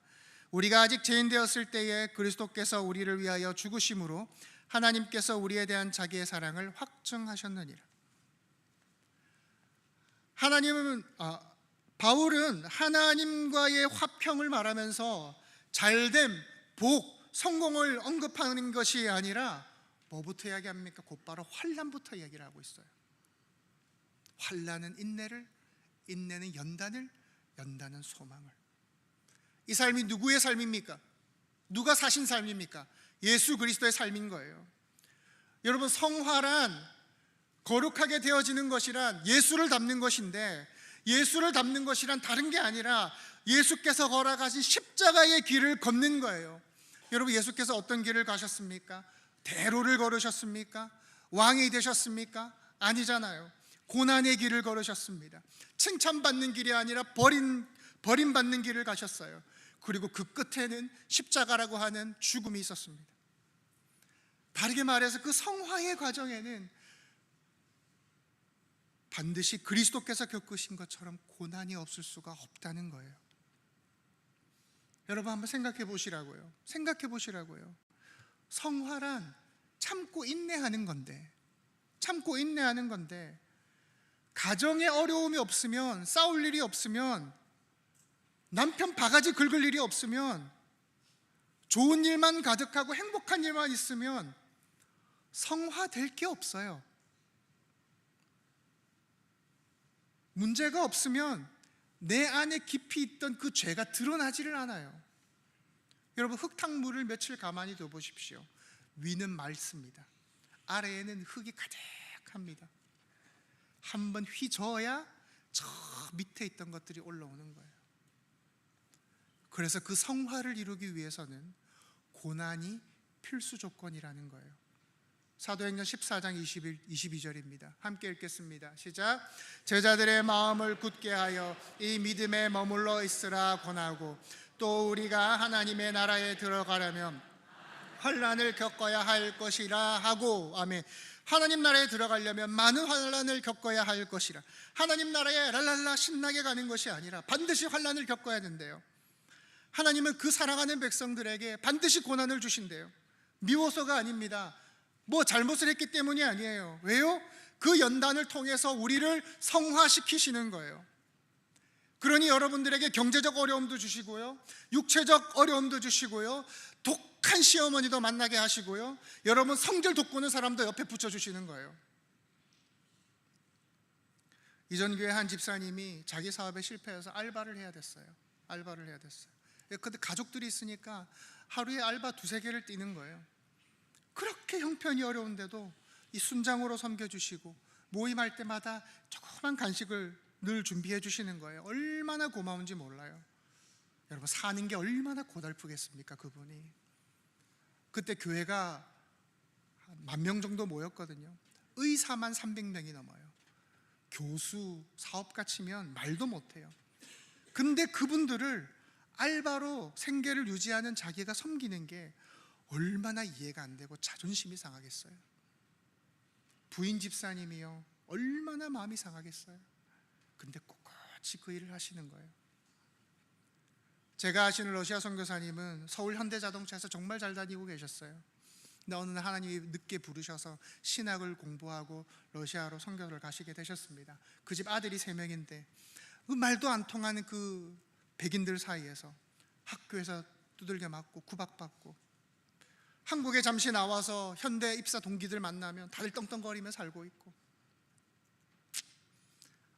[SPEAKER 2] 우리가 아직 죄인 되었을 때에 그리스도께서 우리를 위하여 죽으심으로 하나님께서 우리에 대한 자기의 사랑을 확증하셨느니라. 바울은 하나님과의 화평을 말하면서 잘됨, 복, 성공을 언급하는 것이 아니라 뭐부터 이야기합니까? 곧바로 환난부터 이야기를 하고 있어요. 환난은 인내를, 인내는 연단을, 연단은 소망을. 이 삶이 누구의 삶입니까? 누가 사신 삶입니까? 예수 그리스도의 삶인 거예요. 여러분, 성화란, 거룩하게 되어지는 것이란 예수를 닮는 것인데, 예수를 닮는 것이란 다른 게 아니라 예수께서 걸어가신 십자가의 길을 걷는 거예요. 여러분, 예수께서 어떤 길을 가셨습니까? 대로를 걸으셨습니까? 왕이 되셨습니까? 아니잖아요. 고난의 길을 걸으셨습니다. 칭찬받는 길이 아니라 버림받는 길을 가셨어요. 그리고 그 끝에는 십자가라고 하는 죽음이 있었습니다. 다르게 말해서 그 성화의 과정에는 반드시 그리스도께서 겪으신 것처럼 고난이 없을 수가 없다는 거예요. 여러분, 한번 생각해 보시라고요. 생각해 보시라고요. 성화란 참고 인내하는 건데, 참고 인내하는 건데, 가정에 어려움이 없으면, 싸울 일이 없으면, 남편 바가지 긁을 일이 없으면, 좋은 일만 가득하고 행복한 일만 있으면 성화될 게 없어요. 문제가 없으면 내 안에 깊이 있던 그 죄가 드러나지를 않아요. 여러분, 흙탕물을 며칠 가만히 둬보십시오. 위는 맑습니다. 아래에는 흙이 가득합니다. 한번 휘저어야 저 밑에 있던 것들이 올라오는 거예요. 그래서 그 성화를 이루기 위해서는 고난이 필수 조건이라는 거예요. 사도행전 14장 22절입니다. 함께 읽겠습니다. 시작. 제자들의 마음을 굳게 하여 이 믿음에 머물러 있으라 권하고, 또 우리가 하나님의 나라에 들어가려면 환난을 겪어야 할 것이라 하고. 아멘. 하나님 나라에 들어가려면 많은 환난을 겪어야 할 것이라. 하나님 나라에 랄랄라 신나게 가는 것이 아니라 반드시 환난을 겪어야 된대요. 하나님은 그 사랑하는 백성들에게 반드시 고난을 주신대요. 미워서가 아닙니다. 뭐 잘못을 했기 때문이 아니에요. 왜요? 그 연단을 통해서 우리를 성화시키시는 거예요. 그러니 여러분들에게 경제적 어려움도 주시고요, 육체적 어려움도 주시고요, 독한 시어머니도 만나게 하시고요, 여러분 성질 돋구는 사람도 옆에 붙여주시는 거예요. 이전 교회 한 집사님이 자기 사업에 실패해서 알바를 해야 됐어요. 근데 가족들이 있으니까 하루에 알바 2-3개를 뛰는 거예요. 그렇게 형편이 어려운데도 이 순장으로 섬겨주시고 모임할 때마다 조그만 간식을 늘 준비해 주시는 거예요. 얼마나 고마운지 몰라요. 여러분, 사는 게 얼마나 고달프겠습니까, 그분이. 그때 교회가 10,000명 정도 모였거든요. 의사만 300명이 넘어요. 교수, 사업가 치면 말도 못해요. 근데 그분들을 알바로 생계를 유지하는 자기가 섬기는 게 얼마나 이해가 안 되고 자존심이 상하겠어요. 부인 집사님이요, 얼마나 마음이 상하겠어요. 근데 꿋꿋이 그 일을 하시는 거예요. 제가 아시는 러시아 선교사님은 서울 현대자동차에서 정말 잘 다니고 계셨어요. 근데 어느 날 하나님이 늦게 부르셔서 신학을 공부하고 러시아로 선교를 가시게 되셨습니다. 그 집 아들이 3명인데 그 말도 안 통하는 그 백인들 사이에서 학교에서 두들겨 맞고 구박받고, 한국에 잠시 나와서 현대 입사 동기들 만나면 다들 떵떵거리며 살고 있고.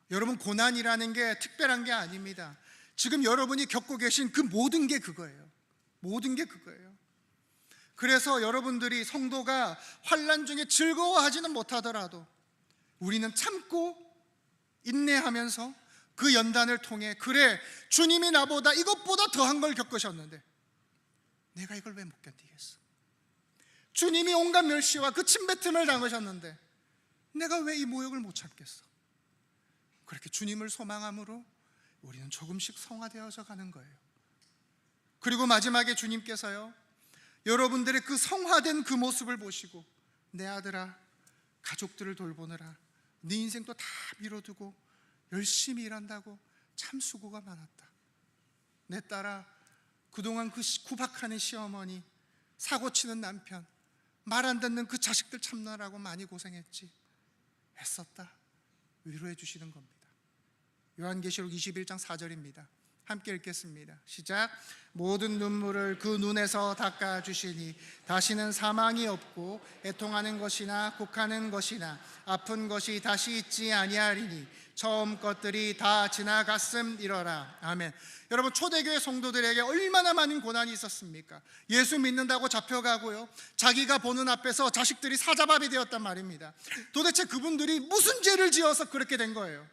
[SPEAKER 2] 여러분, 고난이라는 게 특별한 게 아닙니다. 지금 여러분이 겪고 계신 그 모든 게 그거예요. 모든 게 그거예요. 그래서 여러분들이, 성도가 환난 중에 즐거워하지는 못하더라도 우리는 참고 인내하면서 그 연단을 통해, 그래, 주님이 나보다 이것보다 더한 걸 겪으셨는데 내가 이걸 왜 못 견디겠어? 주님이 온갖 멸시와 그 침뱉음을 당하셨는데 내가 왜 이 모욕을 못 참겠어? 그렇게 주님을 소망함으로 우리는 조금씩 성화되어서 가는 거예요. 그리고 마지막에 주님께서요, 여러분들의 그 성화된 그 모습을 보시고, 내 아들아, 가족들을 돌보느라 네 인생도 다 미뤄두고 열심히 일한다고 참 수고가 많았다. 내 딸아, 그동안 그 구박하는 시어머니, 사고치는 남편, 말 안 듣는 그 자식들 참느라고 많이 고생했지. 애썼다. 위로해 주시는 겁니다. 요한계시록 21장 4절입니다. 함께 읽겠습니다. 시작. 모든 눈물을 그 눈에서 닦아주시니 다시는 사망이 없고 애통하는 것이나 곡하는 것이나 아픈 것이 다시 있지 아니하리니 처음 것들이 다 지나갔음이러라. 아멘. 여러분, 초대교회 성도들에게 얼마나 많은 고난이 있었습니까? 예수 믿는다고 잡혀가고요, 자기가 보는 앞에서 자식들이 사자밥이 되었단 말입니다. 도대체 그분들이 무슨 죄를 지어서 그렇게 된 거예요?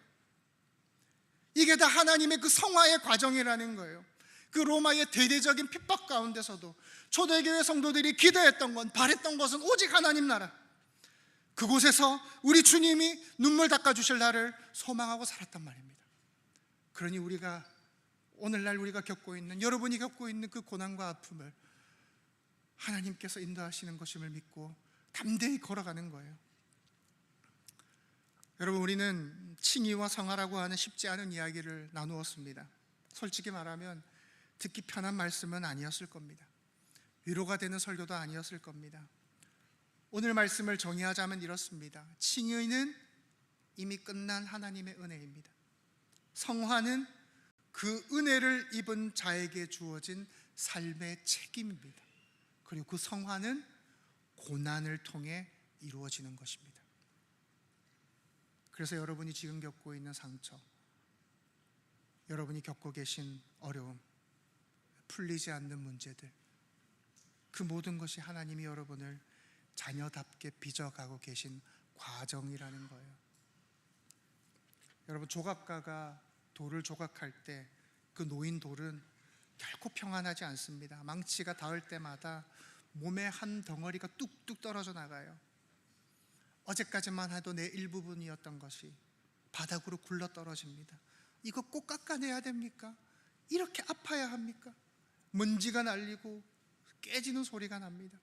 [SPEAKER 2] 이게 다 하나님의 그 성화의 과정이라는 거예요. 그 로마의 대대적인 핍박 가운데서도 초대교회 성도들이 기도했던 건, 바랬던 것은 오직 하나님 나라, 그곳에서 우리 주님이 눈물 닦아주실 날을 소망하고 살았단 말입니다. 그러니 우리가 오늘날 우리가 겪고 있는, 여러분이 겪고 있는 그 고난과 아픔을 하나님께서 인도하시는 것임을 믿고 담대히 걸어가는 거예요. 여러분, 우리는 칭의와 성화라고 하는 쉽지 않은 이야기를 나누었습니다. 솔직히 말하면 듣기 편한 말씀은 아니었을 겁니다. 위로가 되는 설교도 아니었을 겁니다. 오늘 말씀을 정의하자면 이렇습니다. 칭의는 이미 끝난 하나님의 은혜입니다. 성화는 그 은혜를 입은 자에게 주어진 삶의 책임입니다. 그리고 그 성화는 고난을 통해 이루어지는 것입니다. 그래서 여러분이 지금 겪고 있는 상처, 여러분이 겪고 계신 어려움, 풀리지 않는 문제들, 그 모든 것이 하나님이 여러분을 자녀답게 빚어가고 계신 과정이라는 거예요. 여러분, 조각가가 돌을 조각할 때 그 놓인 돌은 결코 평안하지 않습니다. 망치가 닿을 때마다 몸의 한 덩어리가 뚝뚝 떨어져 나가요. 어제까지만 해도 내 일부분이었던 것이 바닥으로 굴러 떨어집니다. 이거 꼭 깎아내야 됩니까? 이렇게 아파야 합니까? 먼지가 날리고 깨지는 소리가 납니다.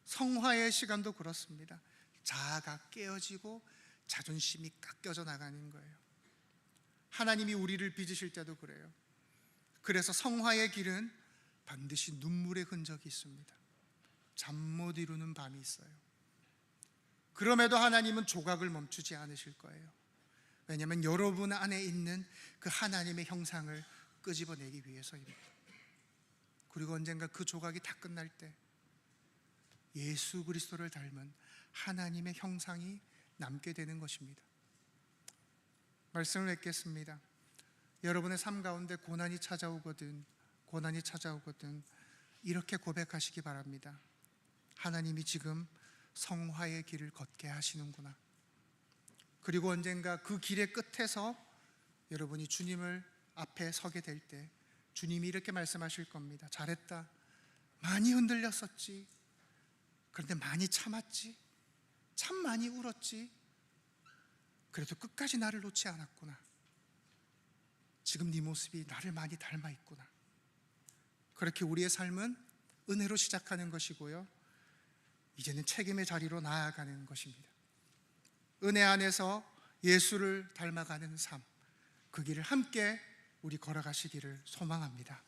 [SPEAKER 2] 성화의 시간도 그렇습니다. 자아가 깨어지고 자존심이 깎여져 나가는 거예요. 하나님이 우리를 빚으실 때도 그래요. 그래서 성화의 길은 반드시 눈물의 흔적이 있습니다. 잠 못 이루는 밤이 있어요. 그럼에도 하나님은 조각을 멈추지 않으실 거예요. 왜냐하면 여러분 안에 있는 그 하나님의 형상을 끄집어내기 위해서입니다. 그리고 언젠가 그 조각이 다 끝날 때 예수 그리스도를 닮은 하나님의 형상이 남게 되는 것입니다. 말씀을 맺겠습니다. 여러분의 삶 가운데 고난이 찾아오거든 이렇게 고백하시기 바랍니다. 하나님이 지금 성화의 길을 걷게 하시는구나. 그리고 언젠가 그 길의 끝에서 여러분이 주님을 앞에 서게 될 때 주님이 이렇게 말씀하실 겁니다. 잘했다. 많이 흔들렸었지. 그런데 많이 참았지. 참 많이 울었지. 그래도 끝까지 나를 놓지 않았구나. 지금 네 모습이 나를 많이 닮아 있구나. 그렇게 우리의 삶은 은혜로 시작하는 것이고요, 이제는 책임의 자리로 나아가는 것입니다. 은혜 안에서 예수를 닮아가는 삶, 그 길을 함께 우리 걸어가시기를 소망합니다.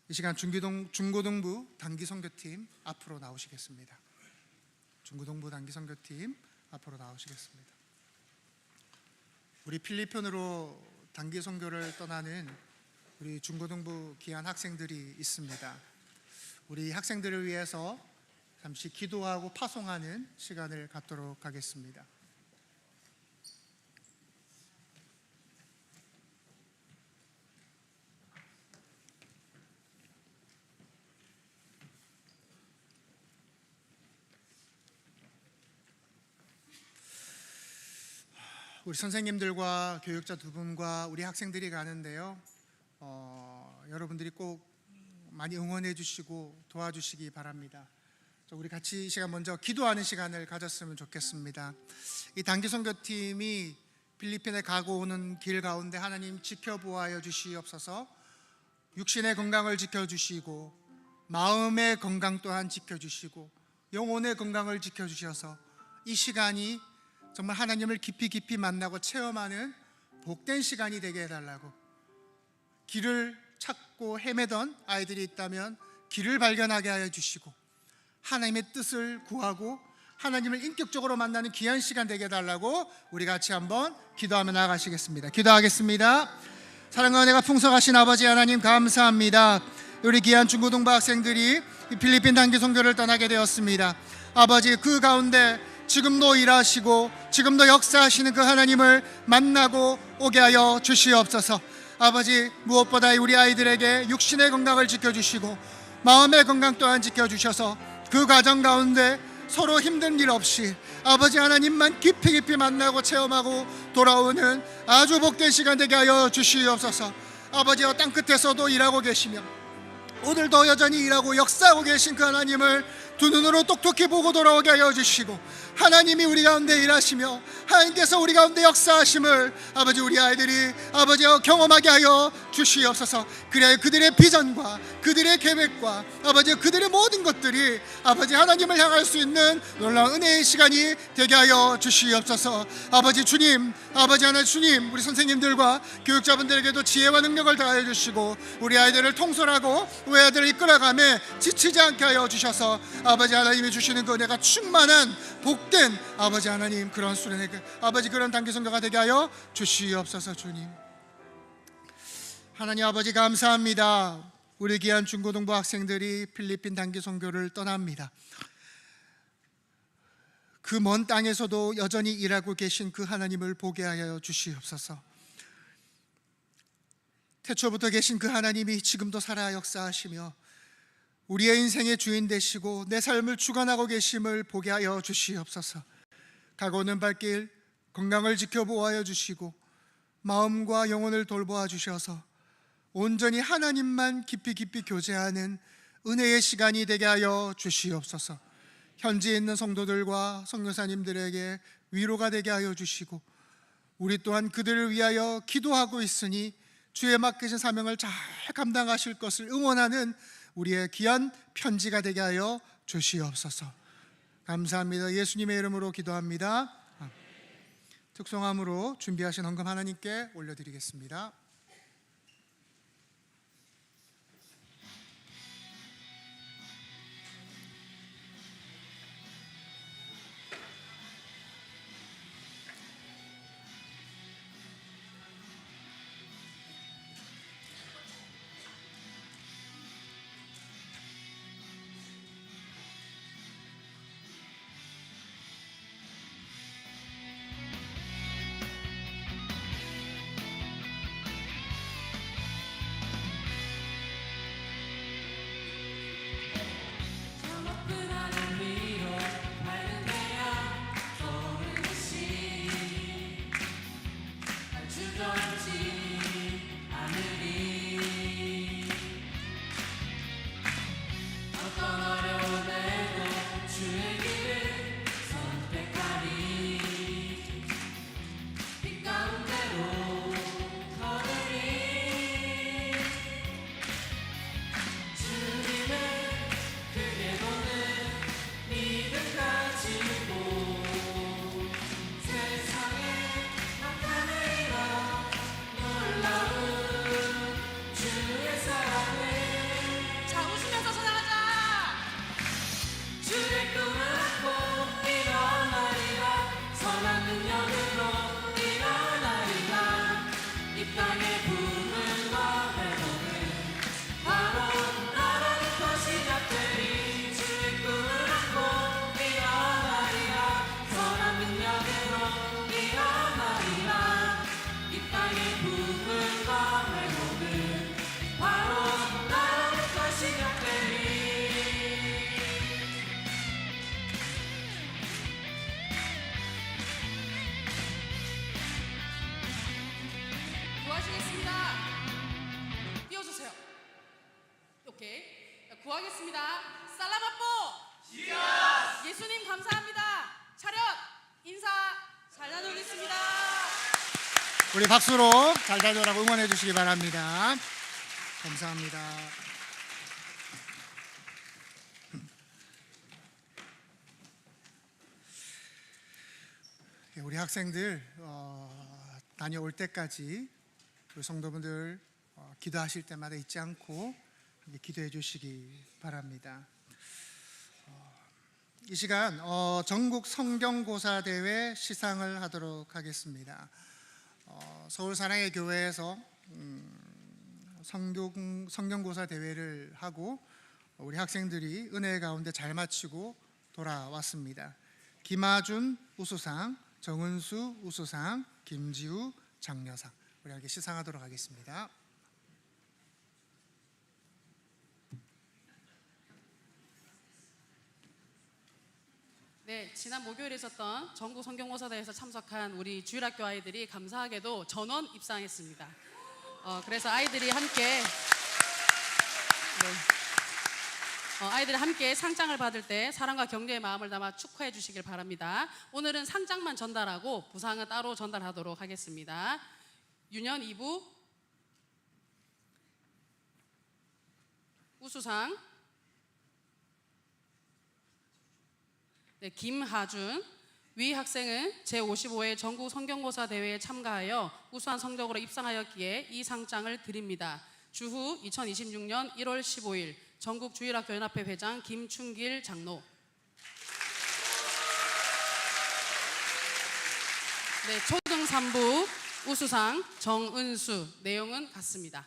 [SPEAKER 2] 이 시간 중고등부 단기선교팀 앞으로 나오시겠습니다. 중고등부 단기선교팀 앞으로 나오시겠습니다. 우리 필리핀으로 단기선교를 떠나는 우리 중고등부 귀한 학생들이 있습니다. 우리 학생들을 위해서 잠시 기도하고 파송하는 시간을 갖도록 하겠습니다. 우리 선생님들과 교육자 두 분과 우리 학생들이 가는데요, 여러분들이 꼭 많이 응원해 주시고 도와주시기 바랍니다. 우리 같이 이 시간 먼저 기도하는 시간을 가졌으면 좋겠습니다. 이 단기선교팀이 필리핀에 가고 오는 길 가운데 하나님 지켜보아여 주시옵소서. 육신의 건강을 지켜주시고 마음의 건강 또한 지켜주시고 영혼의 건강을 지켜주셔서 이 시간이 정말 하나님을 깊이 만나고 체험하는 복된 시간이 되게 해달라고, 길을 찾고 헤매던 아이들이 있다면 길을 발견하게 하여 주시고, 하나님의 뜻을 구하고 하나님을 인격적으로 만나는 귀한 시간 되게 해달라고 우리 같이 한번 기도하며 나아가시겠습니다. 기도하겠습니다. 사랑과 은혜가 풍성하신 아버지 하나님 감사합니다. 우리 귀한 중고등부 학생들이 필리핀 단기 선교를 떠나게 되었습니다. 아버지, 그 가운데 지금도 일하시고 지금도 역사하시는 그 하나님을 만나고 오게 하여 주시옵소서. 아버지, 무엇보다 우리 아이들에게 육신의 건강을 지켜주시고 마음의 건강 또한 지켜주셔서 그 과정 가운데 서로 힘든 일 없이 아버지 하나님만 깊이 깊이 만나고 체험하고 돌아오는 아주 복된 시간 되게 하여 주시옵소서. 아버지와 땅끝에서도 일하고 계시며 오늘도 여전히 일하고 역사하고 계신 그 하나님을 두 눈으로 똑똑히 보고 돌아오게 하여 주시고, 하나님이 우리 가운데 일하시며 하나님께서 우리 가운데 역사하심을 아버지 우리 아이들이 아버지와 경험하게 하여 주시옵소서. 그래야 그들의 비전과 그들의 계획과 아버지 그들의 모든 것들이 아버지 하나님을 향할 수 있는 놀라운 은혜의 시간이 되게 하여 주시옵소서. 아버지 주님, 아버지 하나님 주님, 우리 선생님들과 교육자분들에게도 지혜와 능력을 다하여 주시고 우리 아이들을 통솔하고 우리 아이들을 이끌어가며 지치지 않게 하여 주셔서 아버지 하나님이 주시는 그 은혜가 충만한 복된 아버지 하나님 그런 수련회 아버지 그런 단기 선교가 되게 하여 주시옵소서. 주님 하나님 아버지 감사합니다. 우리 귀한 중고등부 학생들이 필리핀 단기 선교를 떠납니다. 그 먼 땅에서도 여전히 일하고 계신 그 하나님을 보게 하여 주시옵소서. 태초부터 계신 그 하나님이 지금도 살아 역사하시며 우리의 인생의 주인 되시고 내 삶을 주관하고 계심을 보게 하여 주시옵소서. 가고 오는 발길 건강을 지켜보호하여 주시고 마음과 영혼을 돌보아 주셔서 온전히 하나님만 깊이 깊이 교제하는 은혜의 시간이 되게 하여 주시옵소서. 현지에 있는 성도들과 선교사님들에게 위로가 되게 하여 주시고 우리 또한 그들을 위하여 기도하고 있으니 주의 맡기신 사명을 잘 감당하실 것을 응원하는 우리의 귀한 편지가 되게 하여 주시옵소서. 감사합니다. 예수님의 이름으로 기도합니다. 특송함으로 준비하신 헌금 하나님께 올려드리겠습니다.
[SPEAKER 5] 구하겠습니다. 살라마포. 예수님 감사합니다. 차렷 인사 잘 나누겠습니다.
[SPEAKER 2] 우리 박수로 잘 다녀라고 응원해 주시기 바랍니다. 감사합니다. 우리 학생들 다녀올 때까지 우리 성도분들 기도하실 때마다 잊지 않고 기도해 주시기 바랍니다. 이 시간 전국 성경고사 대회 시상을 하도록 하겠습니다. 서울 사랑의 교회에서 성경고사 대회를 하고 우리 학생들이 은혜 가운데 잘 마치고 돌아왔습니다. 김아준 우수상, 정은수 우수상, 김지우 장려상, 우리 함께 시상하도록 하겠습니다.
[SPEAKER 5] 네, 지난 목요일에 있었던 전국 성경고사대회에서 참석한 우리 주일학교 아이들이 감사하게도 전원 입상했습니다. 그래서 아이들이 함께 아이들이 함께 상장을 받을 때 사랑과 격려의 마음을 담아 축하해 주시길 바랍니다. 오늘은 상장만 전달하고 부상은 따로 전달하도록 하겠습니다. 유년 2부 우수상 김하준 위 학생은 제55회 전국 성경고사 대회에 참가하여 우수한 성적으로 입상하였기에 이 상장을 드립니다. 주후 2026년 1월 15일 전국 주일학교 연합회 회장 김춘길 장로. 네, 초등 3부 우수상 정은수, 내용은 같습니다.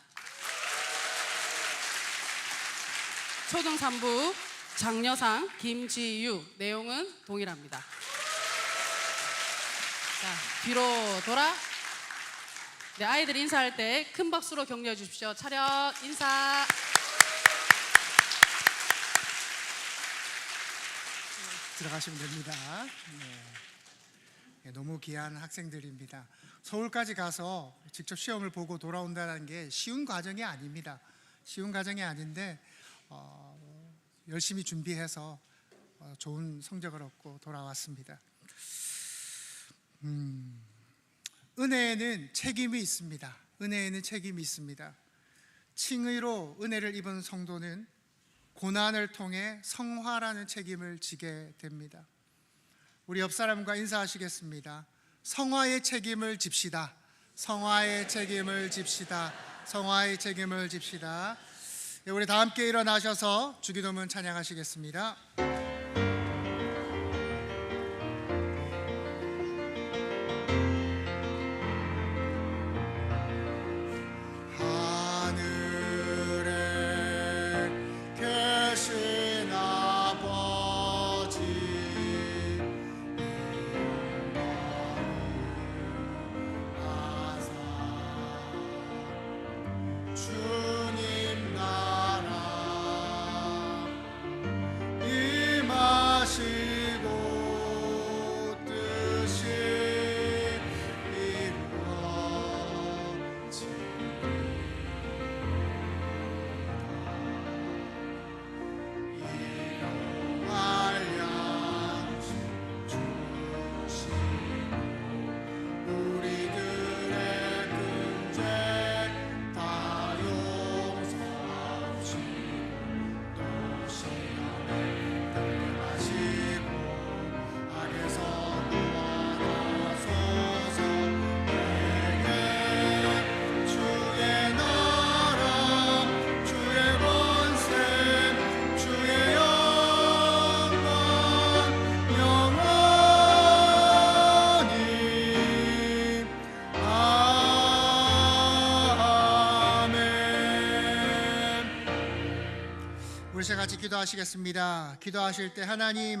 [SPEAKER 5] 초등 3부 장려상 김지유, 내용은 동일합니다. 자, 뒤로 돌아. 네, 아이들 인사할 때 큰 박수로 격려해 주십시오. 차렷 인사.
[SPEAKER 2] 들어가시면 됩니다. 네, 너무 귀한 학생들입니다. 서울까지 가서 직접 시험을 보고 돌아온다는 게 쉬운 과정이 아닙니다. 쉬운 과정이 아닌데 열심히 준비해서 좋은 성적을 얻고 돌아왔습니다. 은혜에는 책임이 있습니다. 은혜에는 책임이 있습니다. 칭의로 은혜를 입은 성도는 고난을 통해 성화라는 책임을 지게 됩니다. 우리 옆 사람과 인사하시겠습니다. 성화의 책임을 집시다. 성화의 책임을 집시다. 성화의 책임을 집시다. 우리 다 함께 일어나셔서 주기도문 찬양하시겠습니다. 우리 같이 기도하시겠습니다. 기도하실 때 하나님,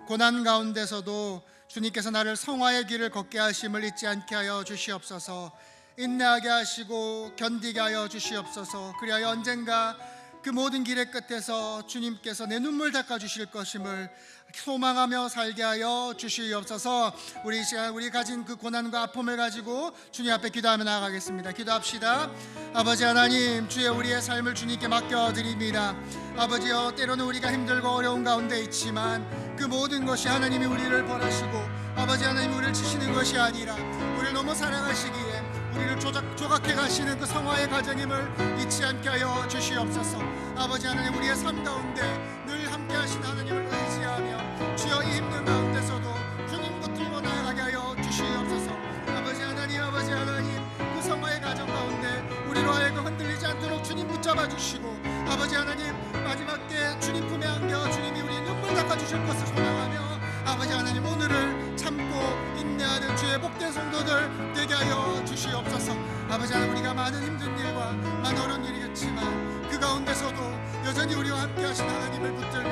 [SPEAKER 2] 고난 가운데서도 주님께서 나를 성화의 길을 걷게 하심을 잊지 않게 하여 주시옵소서. 인내하게 하시고 견디게 하여 주시옵소서. 그리하여 언젠가 그 모든 길의 끝에서 주님께서 내 눈물 닦아 주실 것임을 소망하며 살게 하여 주시옵소서. 우리 이 시간 우리 가진 그 고난과 아픔을 가지고 주님 앞에 기도하며 나아가겠습니다. 기도합시다. 아버지 하나님, 주의 우리의 삶을 주님께 맡겨드립니다. 아버지여, 때로는 우리가 힘들고 어려운 가운데 있지만 그 모든 것이 하나님이 우리를 벌하시고 아버지 하나님이 우리를 치시는 것이 아니라 우리를 너무 사랑하시기에 우리를 조각해 가시는 그 성화의 과정임을 잊지 않게 하여 주시옵소서. 아버지 하나님, 우리의 삶 가운데 늘 함께 하신 하나님을 의지하며 주여 이 힘든 가운데서도 주님 붙들고 나아가게 하여 주시옵소서. 아버지 하나님, 그 성화의 과정 가운데 우리로 하여금 흔들리지 않도록 주님 붙잡아 주시고 아버지 하나님, 마지막 때 주님 품에 안겨 주님이 우리 눈물 닦아 주시옵소서. 주실 것을 소망하며 아버지 하나님 오늘을 참고 인내하는 주의 복된 성도들 되게 하여 주시옵소서. 아버지 하나님 우리가 많은 힘든 일과 많은 어려운 일이겠지만 그 가운데서도 여전히 우리와 함께 하신 하나님을 붙들며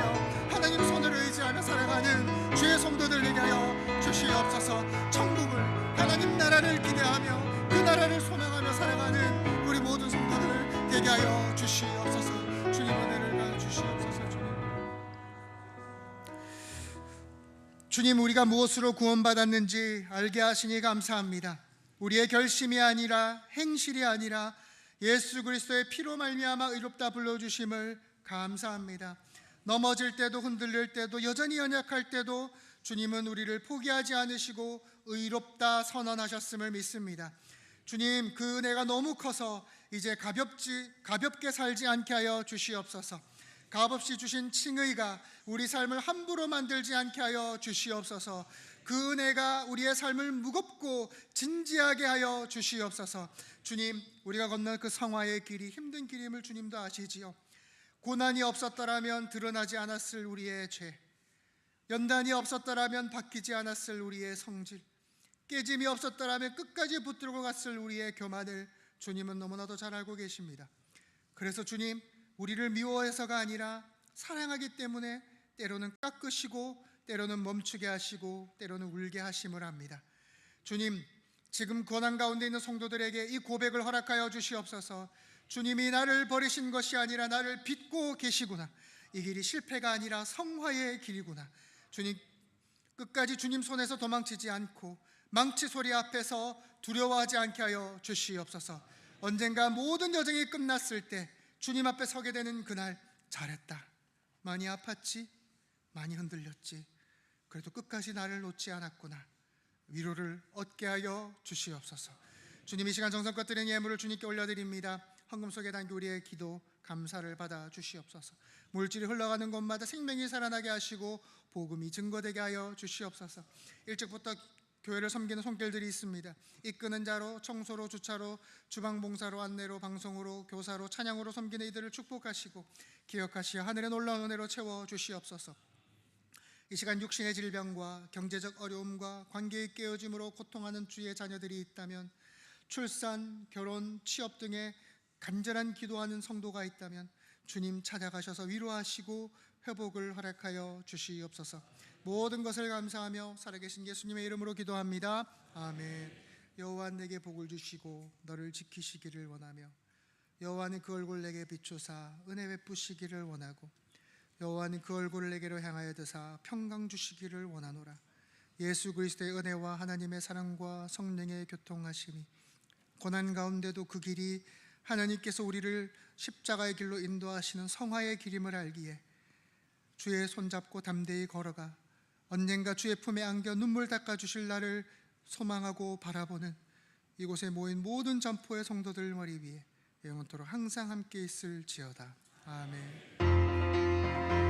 [SPEAKER 2] 하나님 손을 의지하며 살아가는 주의 성도들 되게 하여 주시옵소서. 천국을 하나님 나라를 기대하며 그 나라를 소망하며 살아가는 우리 모든 성도들 되게 하여 주시옵소서. 주님 은혜를 가해 주시옵소서. 주님 우리가 무엇으로 구원받았는지 알게 하시니 감사합니다. 우리의 결심이 아니라 행실이 아니라 예수 그리스도의 피로 말미암아 의롭다 불러주심을 감사합니다. 넘어질 때도 흔들릴 때도 여전히 연약할 때도 주님은 우리를 포기하지 않으시고 의롭다 선언하셨음을 믿습니다. 주님 그 은혜가 너무 커서 이제 가볍게 살지 않게 하여 주시옵소서. 값없이 주신 칭의가 우리 삶을 함부로 만들지 않게 하여 주시옵소서. 그 은혜가 우리의 삶을 무겁고 진지하게 하여 주시옵소서. 주님 우리가 건넌 그 성화의 길이 힘든 길임을 주님도 아시지요. 고난이 없었더라면 드러나지 않았을 우리의 죄, 연단이 없었더라면 바뀌지 않았을 우리의 성질, 깨짐이 없었더라면 끝까지 붙들고 갔을 우리의 교만을 주님은 너무나도 잘 알고 계십니다. 그래서 주님 우리를 미워해서가 아니라 사랑하기 때문에 때로는 깎으시고 때로는 멈추게 하시고 때로는 울게 하심을 합니다. 주님 지금 고난 가운데 있는 성도들에게 이 고백을 허락하여 주시옵소서. 주님이 나를 버리신 것이 아니라 나를 빚고 계시구나. 이 길이 실패가 아니라 성화의 길이구나. 주님 끝까지 주님 손에서 도망치지 않고 망치 소리 앞에서 두려워하지 않게 하여 주시옵소서. 언젠가 모든 여정이 끝났을 때 주님 앞에 서게 되는 그날 잘했다. 많이 아팠지? 많이 흔들렸지? 그래도 끝까지 나를 놓지 않았구나. 위로를 얻게 하여 주시옵소서. 주님 이 시간 정성껏 드린 예물을 주님께 올려드립니다. 헌금 속에 담긴 우리의 기도 감사를 받아 주시옵소서. 물질이 흘러가는 곳마다 생명이 살아나게 하시고 복음이 증거되게 하여 주시옵소서. 일찍부터 교회를 섬기는 손길들이 있습니다. 이끄는 자로, 청소로, 주차로, 주방봉사로, 안내로, 방송으로, 교사로, 찬양으로 섬기는 이들을 축복하시고 기억하시어 하늘의 놀라운 은혜로 채워 주시옵소서. 이 시간 육신의 질병과 경제적 어려움과 관계의 깨어짐으로 고통하는 주의 자녀들이 있다면, 출산, 결혼, 취업 등의 간절한 기도하는 성도가 있다면 주님 찾아가셔서 위로하시고 회복을 허락하여 주시옵소서. 모든 것을 감사하며 살아계신 예수님의 이름으로 기도합니다. 아멘. 여호와 내게 복을 주시고 너를 지키시기를 원하며 여호와는 그 얼굴 내게 비추사 은혜 베푸시기를 원하고 여호와는 그 얼굴을 내게로 향하여 드사 평강 주시기를 원하노라. 예수 그리스도의 은혜와 하나님의 사랑과 성령의 교통하심이 고난 가운데도 그 길이 하나님께서 우리를 십자가의 길로 인도하시는 성화의 길임을 알기에 주의 손잡고 담대히 걸어가 언젠가 주의 품에 안겨 눈물 닦아주실 날을 소망하고 바라보는 이곳에 모인 모든 점포의 성도들 머리 위에 영원토록 항상 함께 있을지어다. 아멘.